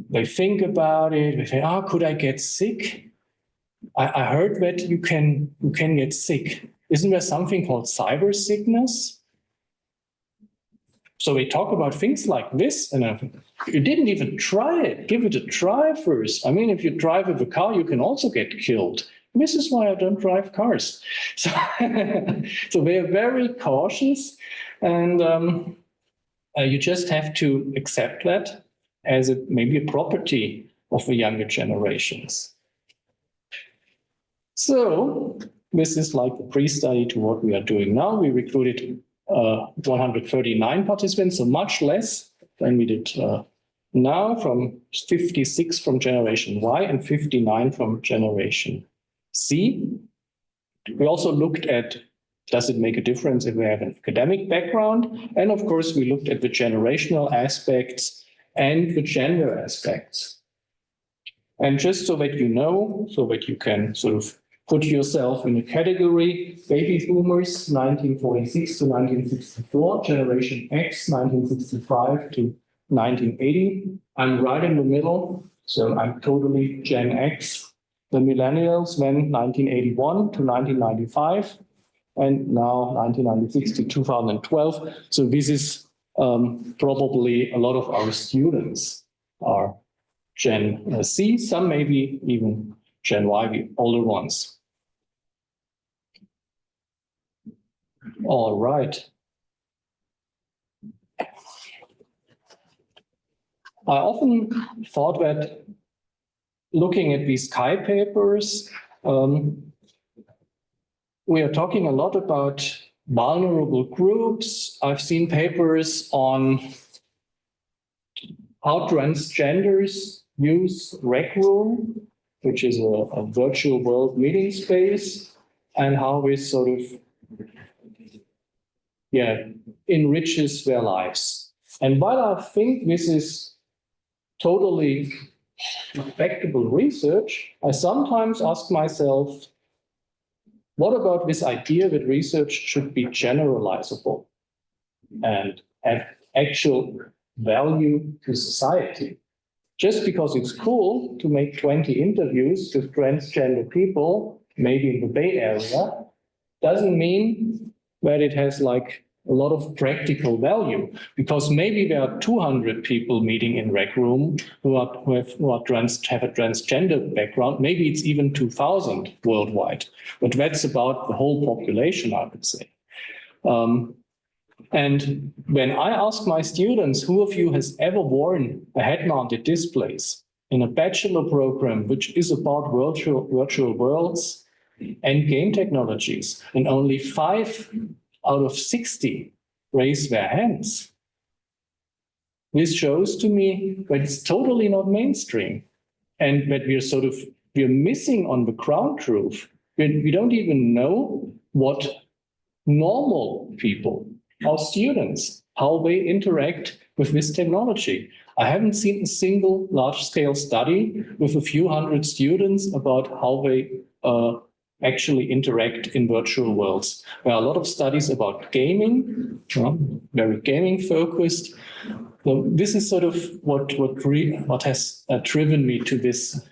They think about it. They say, could I get sick? I heard that you can get sick. Isn't there something called cyber sickness? So we talk about things like this, and you didn't even try it. Give it a try first. I mean, if you drive with a car, you can also get killed. This is why I don't drive cars. So, so they are very cautious, and you just have to accept that as maybe a property of the younger generations. So this is like the pre-study to what we are doing now. We recruited 139 participants, so much less than we did now, from 56 from generation Y and 59 from generation C. We also looked at, does it make a difference if we have an academic background? And of course, we looked at the generational aspects and the gender aspects. And just so that you know, so that you can sort of put yourself in a category, baby boomers, 1946 to 1964, generation X, 1965 to 1980. I'm right in the middle, so I'm totally Gen X. The millennials went 1981 to 1995, and now 1996 to 2012. So this is probably a lot of our students are Gen C, some maybe even Gen Y, the older ones. All right. I often thought that looking at these Chi papers, we are talking a lot about vulnerable groups. I've seen papers on how transgenders use Rec Room, which is a virtual world meeting space, and how this sort of enriches their lives. And while I think this is totally respectable research, I sometimes ask myself, what about this idea that research should be generalizable and have actual value to society? Just because it's cool to make 20 interviews with transgender people, maybe in the Bay Area, doesn't mean that it has like a lot of practical value, because maybe there are 200 people meeting in Rec Room who have a transgender background. Maybe it's even 2,000 worldwide, but that's about the whole population, I would say. And when I ask my students, who of you has ever worn a head-mounted displays in a bachelor program, which is about virtual worlds and game technologies, and only 5 out of 60 raise their hands. This shows to me that it's totally not mainstream, and that we're missing on the ground truth. We don't even know what normal people, our students, how they interact with this technology. I haven't seen a single large-scale study with a few hundred students about how they actually interact in virtual worlds. There are a lot of studies about gaming, very gaming focused. So this is sort of what has driven me to this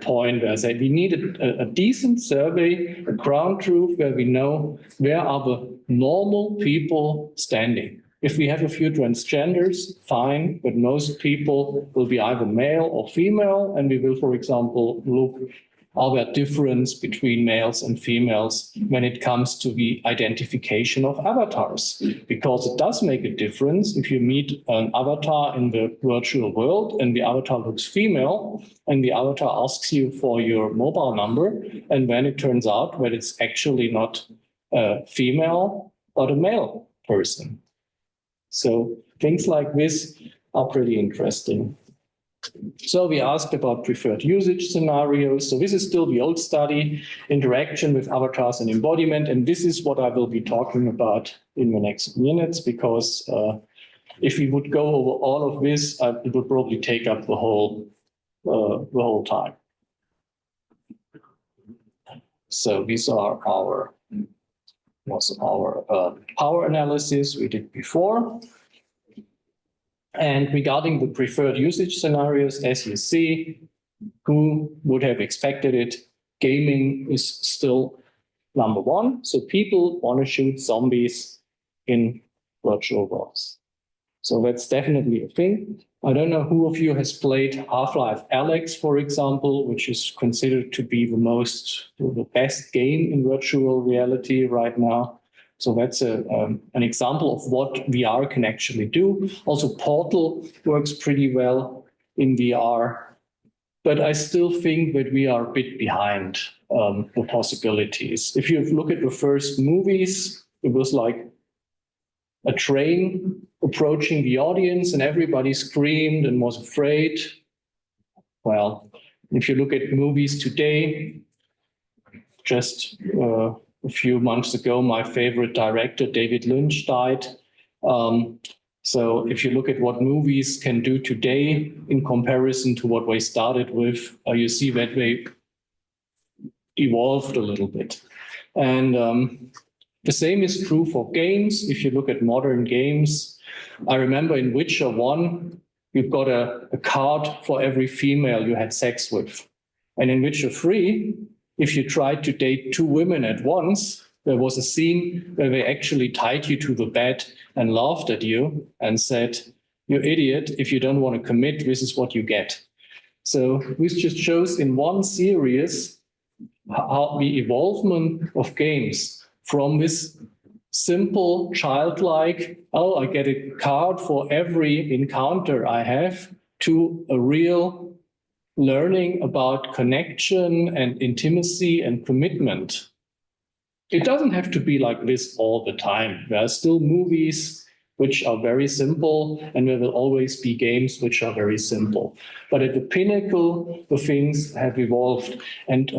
point where I said we need a decent survey, a ground truth where we know where are the normal people standing. If we have a few transgenders, fine, but most people will be either male or female, and we will, for example, look are there difference between males and females when it comes to the identification of avatars? Because it does make a difference if you meet an avatar in the virtual world and the avatar looks female and the avatar asks you for your mobile number, and when it turns out that it's actually not a female but a male person. So things like this are pretty interesting. So we asked about preferred usage scenarios. So this is still the old study, interaction with avatars and embodiment. And this is what I will be talking about in the next minutes, because if we would go over all of this, it would probably take up the whole time. So these are our power analysis we did before. And regarding the preferred usage scenarios, as you see, who would have expected it? Gaming is still number one. So people want to shoot zombies in virtual worlds. So that's definitely a thing. I don't know who of you has played Half-Life Alyx, for example, which is considered to be the best game in virtual reality right now. So that's an example of what VR can actually do. Also, Portal works pretty well in VR, but I still think that we are a bit behind the possibilities. If you look at the first movies, it was like a train approaching the audience and everybody screamed and was afraid. Well, if you look at movies today, just a few months ago, my favorite director, David Lynch, died. So if you look at what movies can do today in comparison to what they started with, you see that they evolved a little bit. And the same is true for games. If you look at modern games, I remember in Witcher 1, you've got a card for every female you had sex with. And in Witcher 3, if you tried to date two women at once, there was a scene where they actually tied you to the bed and laughed at you and said, "You idiot, if you don't want to commit, this is what you get." So this just shows in one series how the evolvement of games from this simple, childlike, oh, I get a card for every encounter I have, to a real learning about connection and intimacy and commitment. It doesn't have to be like this all the time. There are still movies which are very simple, and there will always be games which are very simple. But at the pinnacle, the things have evolved. And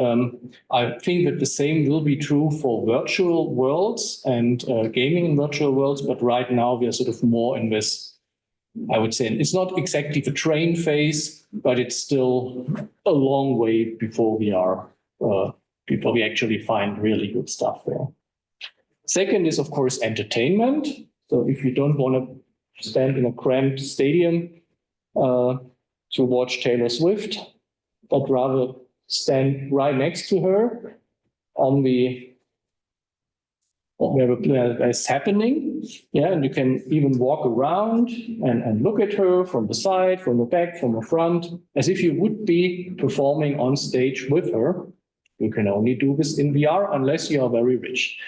I think that the same will be true for virtual worlds and gaming in virtual worlds. But right now, we are sort of more in this, I would say, it's not exactly the train phase, but it's still a long way before we actually find really good stuff there. Second is, of course, entertainment. So if you don't want to stand in a cramped stadium to watch Taylor Swift, but rather stand right next to her on where it's happening, yeah, and you can even walk around and look at her from the side, from the back, from the front, as if you would be performing on stage with her. You can only do this in VR unless you are very rich.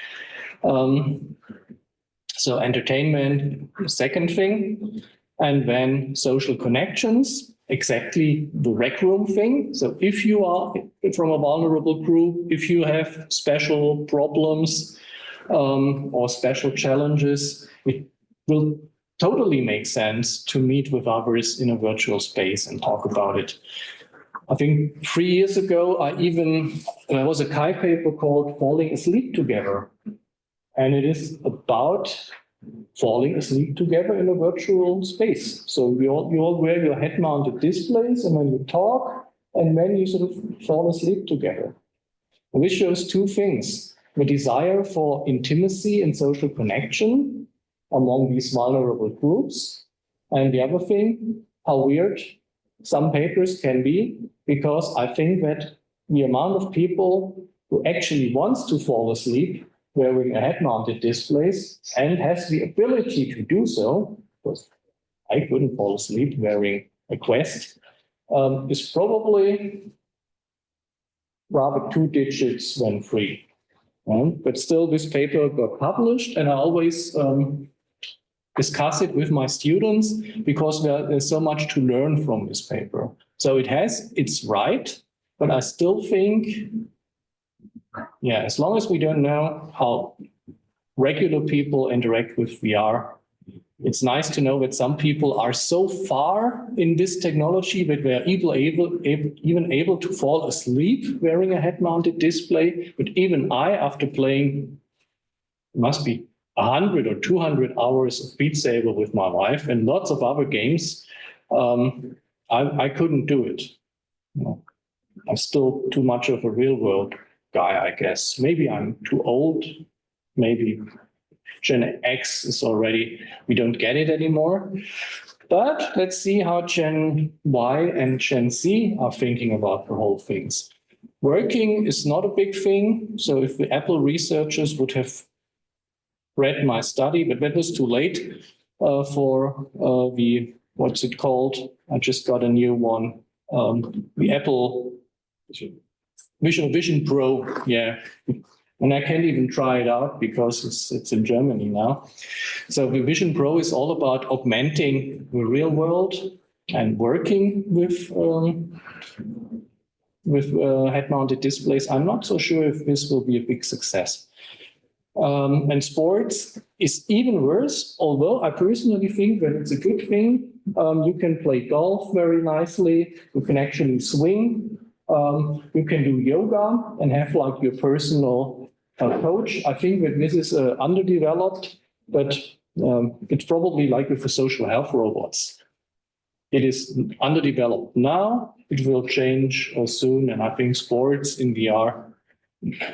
So entertainment, second thing, and then social connections, exactly the rec room thing. So if you are from a vulnerable group, if you have special problems, or special challenges, it will totally make sense to meet with others in a virtual space and talk about it. I think 3 years ago, there was a Chi paper called Falling Asleep Together. And it is about falling asleep together in a virtual space. So you all wear your head-mounted displays, and when you talk, and then you sort of fall asleep together. And this shows two things: the desire for intimacy and social connection among these vulnerable groups, and the other thing, how weird some papers can be, because I think that the amount of people who actually wants to fall asleep wearing a head-mounted displays and has the ability to do so, because I couldn't fall asleep wearing a Quest, is probably rather 2 digits when free. But still, this paper got published, and I always discuss it with my students because there's so much to learn from this paper. So it has its right, but I still think, yeah, as long as we don't know how regular people interact with VR, it's nice to know that some people are so far in this technology that they're even able to fall asleep wearing a head-mounted display. But even I, after playing, must be 100 or 200 hours of Beat Saber with my wife and lots of other games, I couldn't do it. I'm still too much of a real-world guy, I guess. Maybe I'm too old. Maybe Gen X is already, we don't get it anymore. But let's see how Gen Y and Gen Z are thinking about the whole things. Working is not a big thing. So if the Apple researchers would have read my study, but that was too late for the, what's it called? I just got a new one. The Apple Vision Pro, yeah. And I can't even try it out because it's in Germany now. So the Vision Pro is all about augmenting the real world and working with head-mounted displays. I'm not so sure if this will be a big success. And sports is even worse, although I personally think that it's a good thing. You can play golf very nicely. You can actually swing. You can do yoga and have like your personal coach. I think that this is underdeveloped, but it's probably like with the social health robots. It is underdeveloped now. It will change soon. And I think sports in VR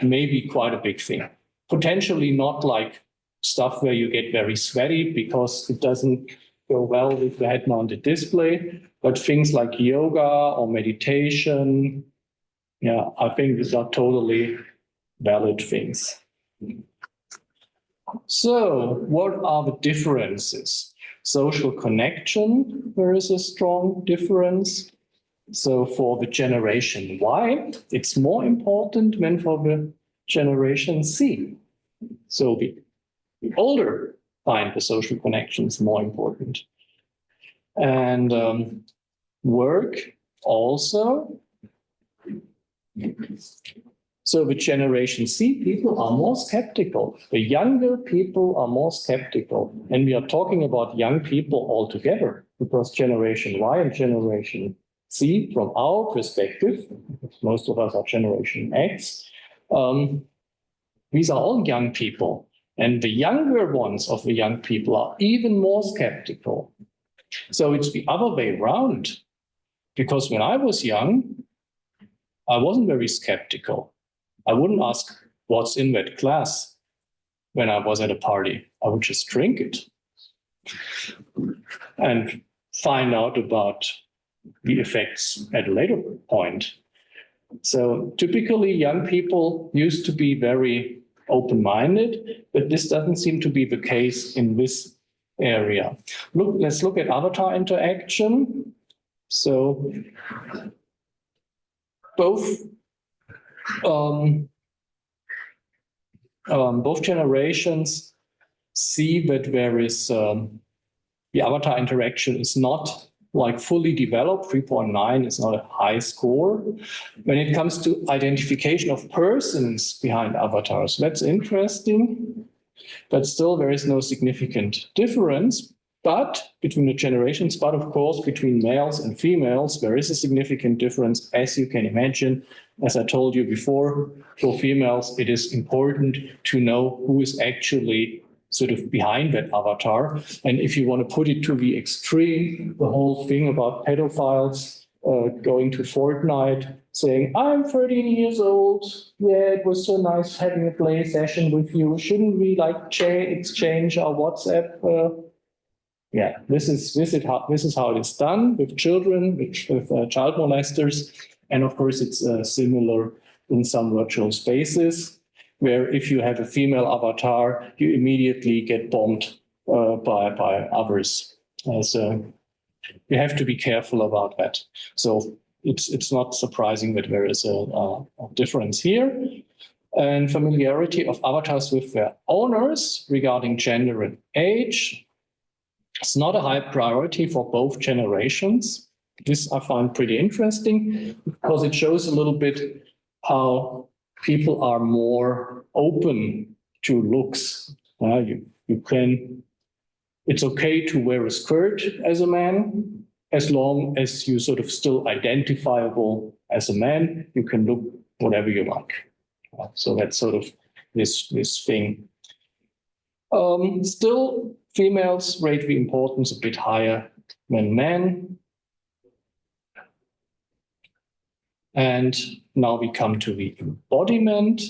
may be quite a big thing. Potentially not like stuff where you get very sweaty because it doesn't go well with the head-mounted display, but things like yoga or meditation, yeah, I think these are totally valid things. So what are the differences? Social connection, there is a strong difference. So for the generation Y, it's more important than for the generation C. So the older find the social connections more important. And work also. So the generation C people are more skeptical. The younger people are more skeptical. And we are talking about young people altogether, because generation Y and generation C, from our perspective, most of us are generation X, these are all young people. And the younger ones of the young people are even more skeptical. So it's the other way around. Because when I was young, I wasn't very skeptical. I wouldn't ask what's in that glass when I was at a party. I would just drink it and find out about the effects at a later point. So typically young people used to be very open-minded, but this doesn't seem to be the case in this area. Let's look at avatar interaction. So both generations see that there is the avatar interaction is not like fully developed. 3.9 is not a high score. When it comes to identification of persons behind avatars, that's interesting, but still there is no significant difference. But between the generations, but of course, between males and females, there is a significant difference, as you can imagine. As I told you before, for females, it is important to know who is actually sort of behind that avatar. And if you want to put it to the extreme, the whole thing about pedophiles going to Fortnite, saying, I'm 13 years old. Yeah, it was so nice having a play session with you. Shouldn't we like exchange our WhatsApp yeah, this is how it is done with children, with child molesters. And of course, it's similar in some virtual spaces, where if you have a female avatar, you immediately get bombed by others. So you have to be careful about that. So it's not surprising that there is a difference here. And familiarity of avatars with their owners regarding gender and age. It's not a high priority for both generations. This I find pretty interesting because it shows a little bit how people are more open to looks. It's okay to wear a skirt as a man, as long as you sort of still identifiable as a man. You can look whatever you like. So that's sort of this thing. Still, females rate the importance a bit higher than men. And now we come to the embodiment.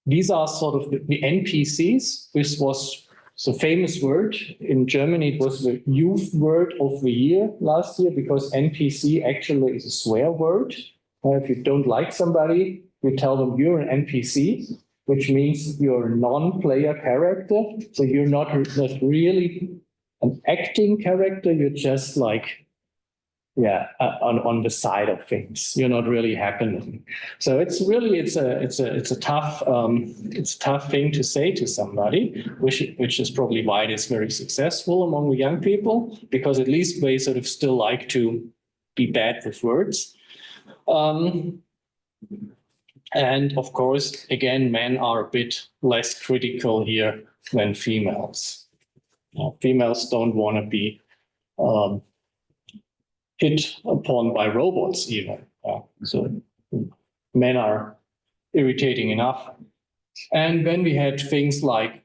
These are sort of the NPCs. This was the famous word. In Germany, it was the youth word of the year last year, because NPC actually is a swear word. If you don't like somebody, you tell them you're an NPC, which means you're a non-player character. So you're not really an acting character. You're just like, on the side of things. You're not really happening. So it's a tough thing to say to somebody, which is probably why it is very successful among the young people, because at least they sort of still like to be bad with words. And of course, again, men are a bit less critical here than females. Females don't want to be hit upon by robots even. So men are irritating enough. And then we had things like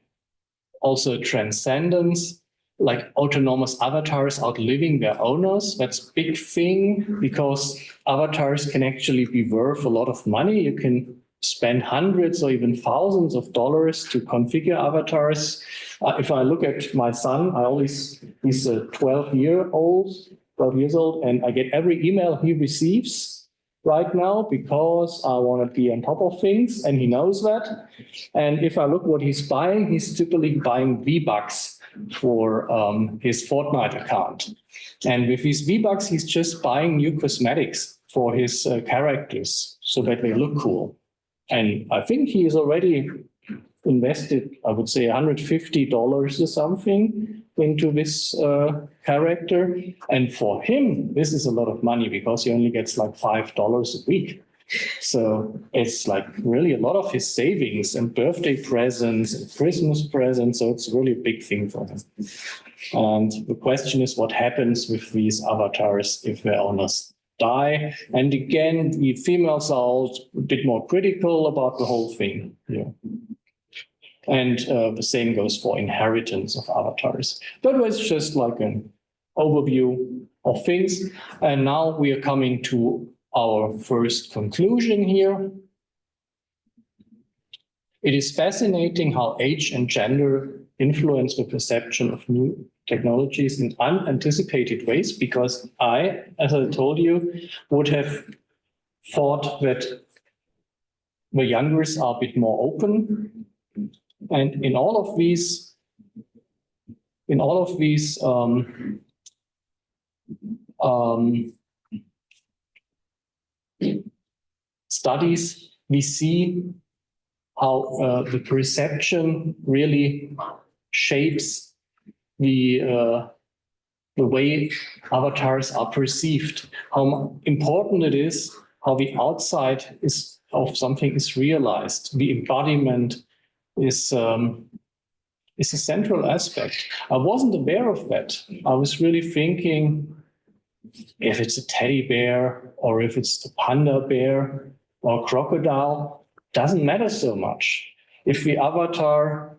also transcendence, like autonomous avatars outliving their owners. That's a big thing because avatars can actually be worth a lot of money. You can spend hundreds or even thousands of dollars to configure avatars. If I look at my son, he's 12 years old, and I get every email he receives right now because I want to be on top of things, and he knows that. And if I look what he's typically buying V-Bucks for his Fortnite account. And with these V-Bucks, he's just buying new cosmetics for his characters so that they look cool. And I think he's already invested, I would say, $150 or something into this character. And for him, this is a lot of money because he only gets like $5 a week. So it's like really a lot of his savings and birthday presents and Christmas presents. So it's really a big thing for him. And the question is what happens with these avatars if their owners die? And again, the females are a bit more critical about the whole thing. Yeah. And the same goes for inheritance of avatars. That was just like an overview of things. And now we are coming to our first conclusion here. It is fascinating how age and gender influence the perception of new technologies in unanticipated ways, because I, as I told you, would have thought that the youngers are a bit more open. And in all of these studies, we see how the perception really shapes the way avatars are perceived, how important it is, how the outside of something is realized. The embodiment is a central aspect. I wasn't aware of that. I was really thinking if it's a teddy bear or if it's a panda bear or crocodile, doesn't matter so much. If the avatar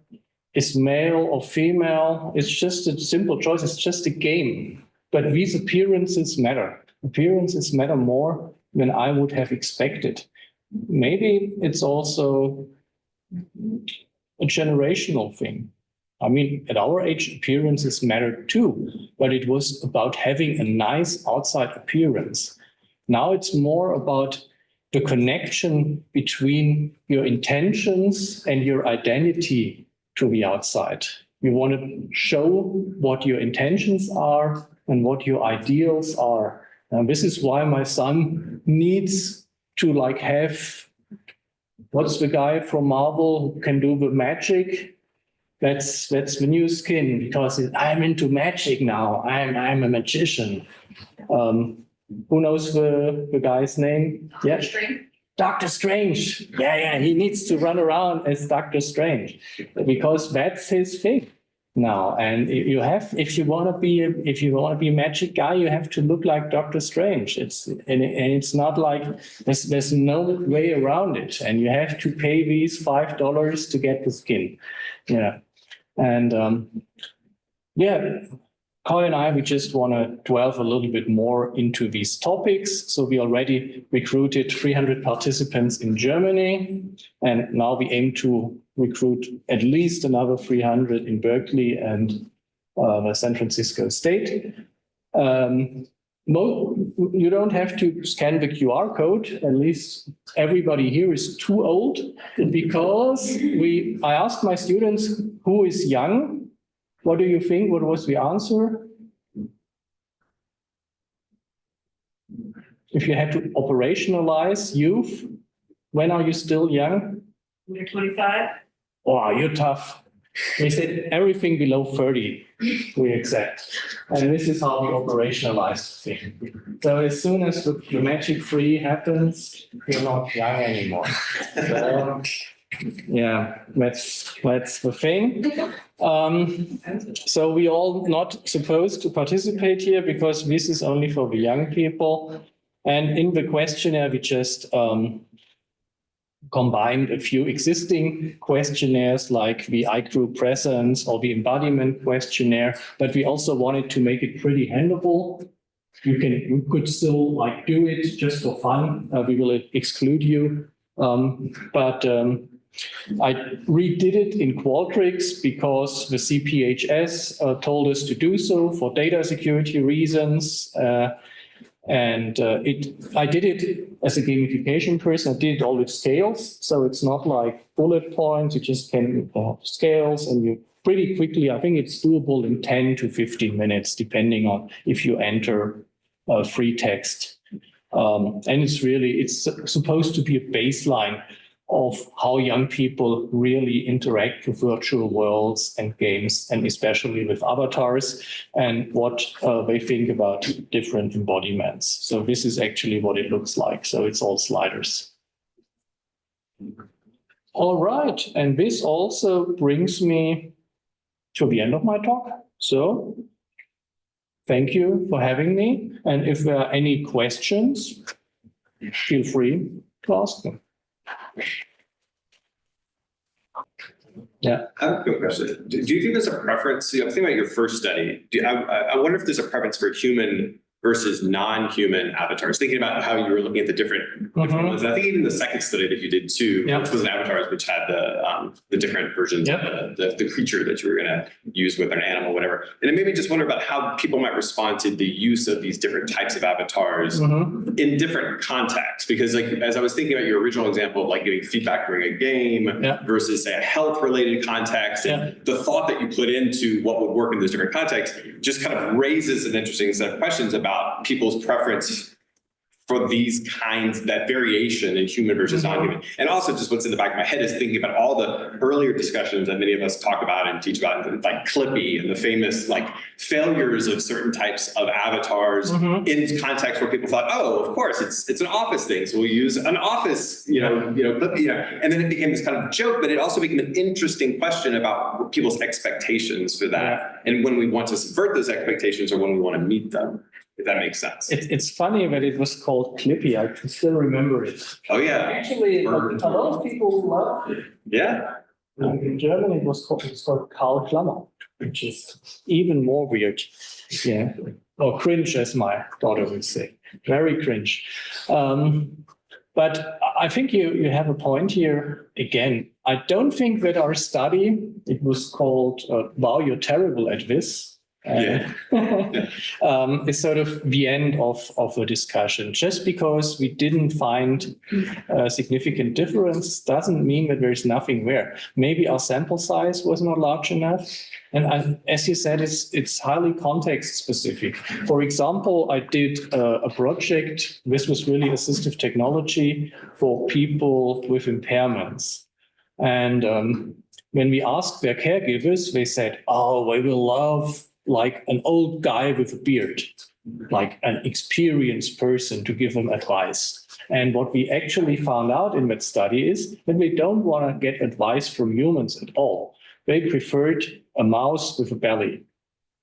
is male or female, it's just a simple choice. It's just a game. But these appearances matter. Appearances matter more than I would have expected. maybe it's also a generational thing. I mean, at our age, appearances mattered too, but it was about having a nice outside appearance. Now it's more about the connection between your intentions and your identity to the outside. You want to show what your intentions are and what your ideals are. And this is why my son needs to like have, what's the guy from Marvel who can do the magic? That's the new skin, because I'm into magic now. I'm a magician. Who knows the guy's name? Yeah. Doctor Strange. Yeah, he needs to run around as Doctor Strange because that's his thing now. And you have, if you want to be a magic guy, you have to look like Doctor Strange. It's not like there's no way around it, and you have to pay these $5 to get the skin. Yeah. And Kai and I, we just want to delve a little bit more into these topics. So we already recruited 300 participants in Germany, and now we aim to recruit at least another 300 in Berkeley and the San Francisco State. You don't have to scan the QR code. At least everybody here is too old, because I asked my students, who is young? What do you think? What was the answer? If you had to operationalize youth, when are you still young? You're 25. Oh, you're tough. They said everything below 30 we accept. And this is how we operationalize the thing. So as soon as the magic free happens, you're not young anymore. So, yeah, that's the thing. So we all not supposed to participate here because this is only for the young people. And in the questionnaire, we just combined a few existing questionnaires like the iGroup presence or the embodiment questionnaire, but we also wanted to make it pretty handleable. You could still like do it just for fun. We will exclude you. But I redid it in Qualtrics because the CPHS told us to do so for data security reasons. I did it as a gamification person. I did it all with scales. So it's not like bullet points. You just can have scales and you pretty quickly, I think it's doable in 10 to 15 minutes, depending on if you enter free text. And it's supposed to be a baseline of how young people really interact with virtual worlds and games, and especially with avatars, and what they think about different embodiments. So this is actually what it looks like. So it's all sliders. All right, and this also brings me to the end of my talk. So thank you for having me. And if there are any questions, feel free to ask them. Yeah. I have a quick question. Do you think there's a preference? I'm thinking about your first study. I wonder if there's a preference for human versus non-human avatars, thinking about how you were looking at the different ones. I think even the second study that you did too, which was an avatars, which had the different versions of the creature that you were going to use with an animal, whatever. And it made me just wonder about how people might respond to the use of these different types of avatars in different contexts. Because like, as I was thinking about your original example of like getting feedback during a game versus say a health-related context, and the thought that you put into what would work in those different contexts just kind of raises an interesting set of questions about people's preference for these kinds, that variation in human versus non-human. And also just what's in the back of my head is thinking about all the earlier discussions that many of us talk about and teach about, like Clippy and the famous like failures of certain types of avatars in contexts where people thought, oh, of course, it's an office thing. So we'll use an office, Clippy, and then it became this kind of joke, but it also became an interesting question about people's expectations for that. And when we want to subvert those expectations or when we want to meet them. If that makes sense. It's funny that it was called Clippy. I can still remember it. Oh yeah. Actually, a lot of people loved it. Yeah. In Germany, it was called Karl Klammer, which is even more weird. Yeah. Or cringe, as my daughter would say. Very cringe. But I think you have a point here. Again, I don't think that our study, it was called Wow, You're Terrible at This. Is sort of the end of the discussion. Just because we didn't find a significant difference doesn't mean that there's nothing there. Maybe our sample size was not large enough. And as you said, it's highly context specific. For example, I did a project. This was really assistive technology for people with impairments. And when we asked their caregivers, they said, oh, they will love like an old guy with a beard, like an experienced person to give them advice. And what we actually found out in that study is that they don't want to get advice from humans at all. They preferred a mouse with a belly.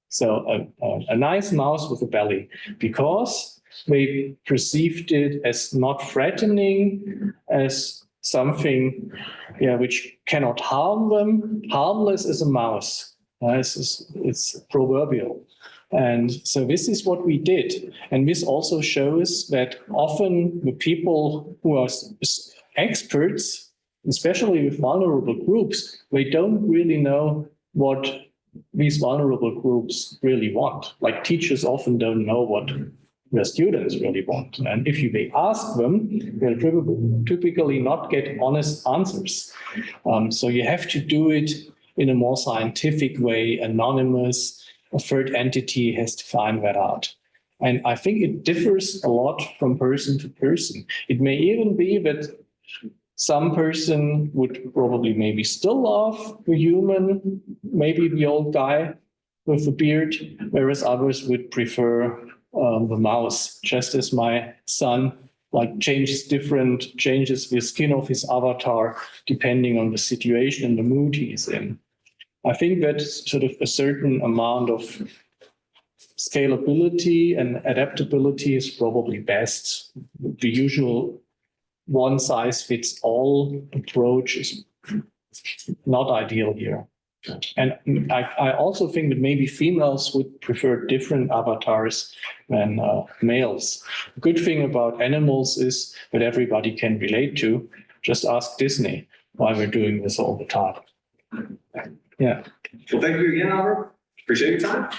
So a nice mouse with a belly, because they perceived it as not threatening, as something which cannot harm them, harmless as a mouse. It's proverbial. And so this is what we did. And this also shows that often the people who are experts, especially with vulnerable groups, they don't really know what these vulnerable groups really want. Like teachers often don't know what their students really want. And if they ask them, they'll typically not get honest answers. So you have to do it in a more scientific way, anonymous. A third entity has to find that out. And I think it differs a lot from person to person. It may even be that some person would probably maybe still love the human, maybe the old guy with the beard, whereas others would prefer the mouse, just as my son changes the skin of his avatar depending on the situation and the mood he's in. I think that sort of a certain amount of scalability and adaptability is probably best. The usual one-size-fits-all approach is not ideal here. And I also think that maybe females would prefer different avatars than males. The good thing about animals is that everybody can relate to. Just ask Disney why we're doing this all the time. Yeah. Well, thank you again, Albert. Appreciate your time.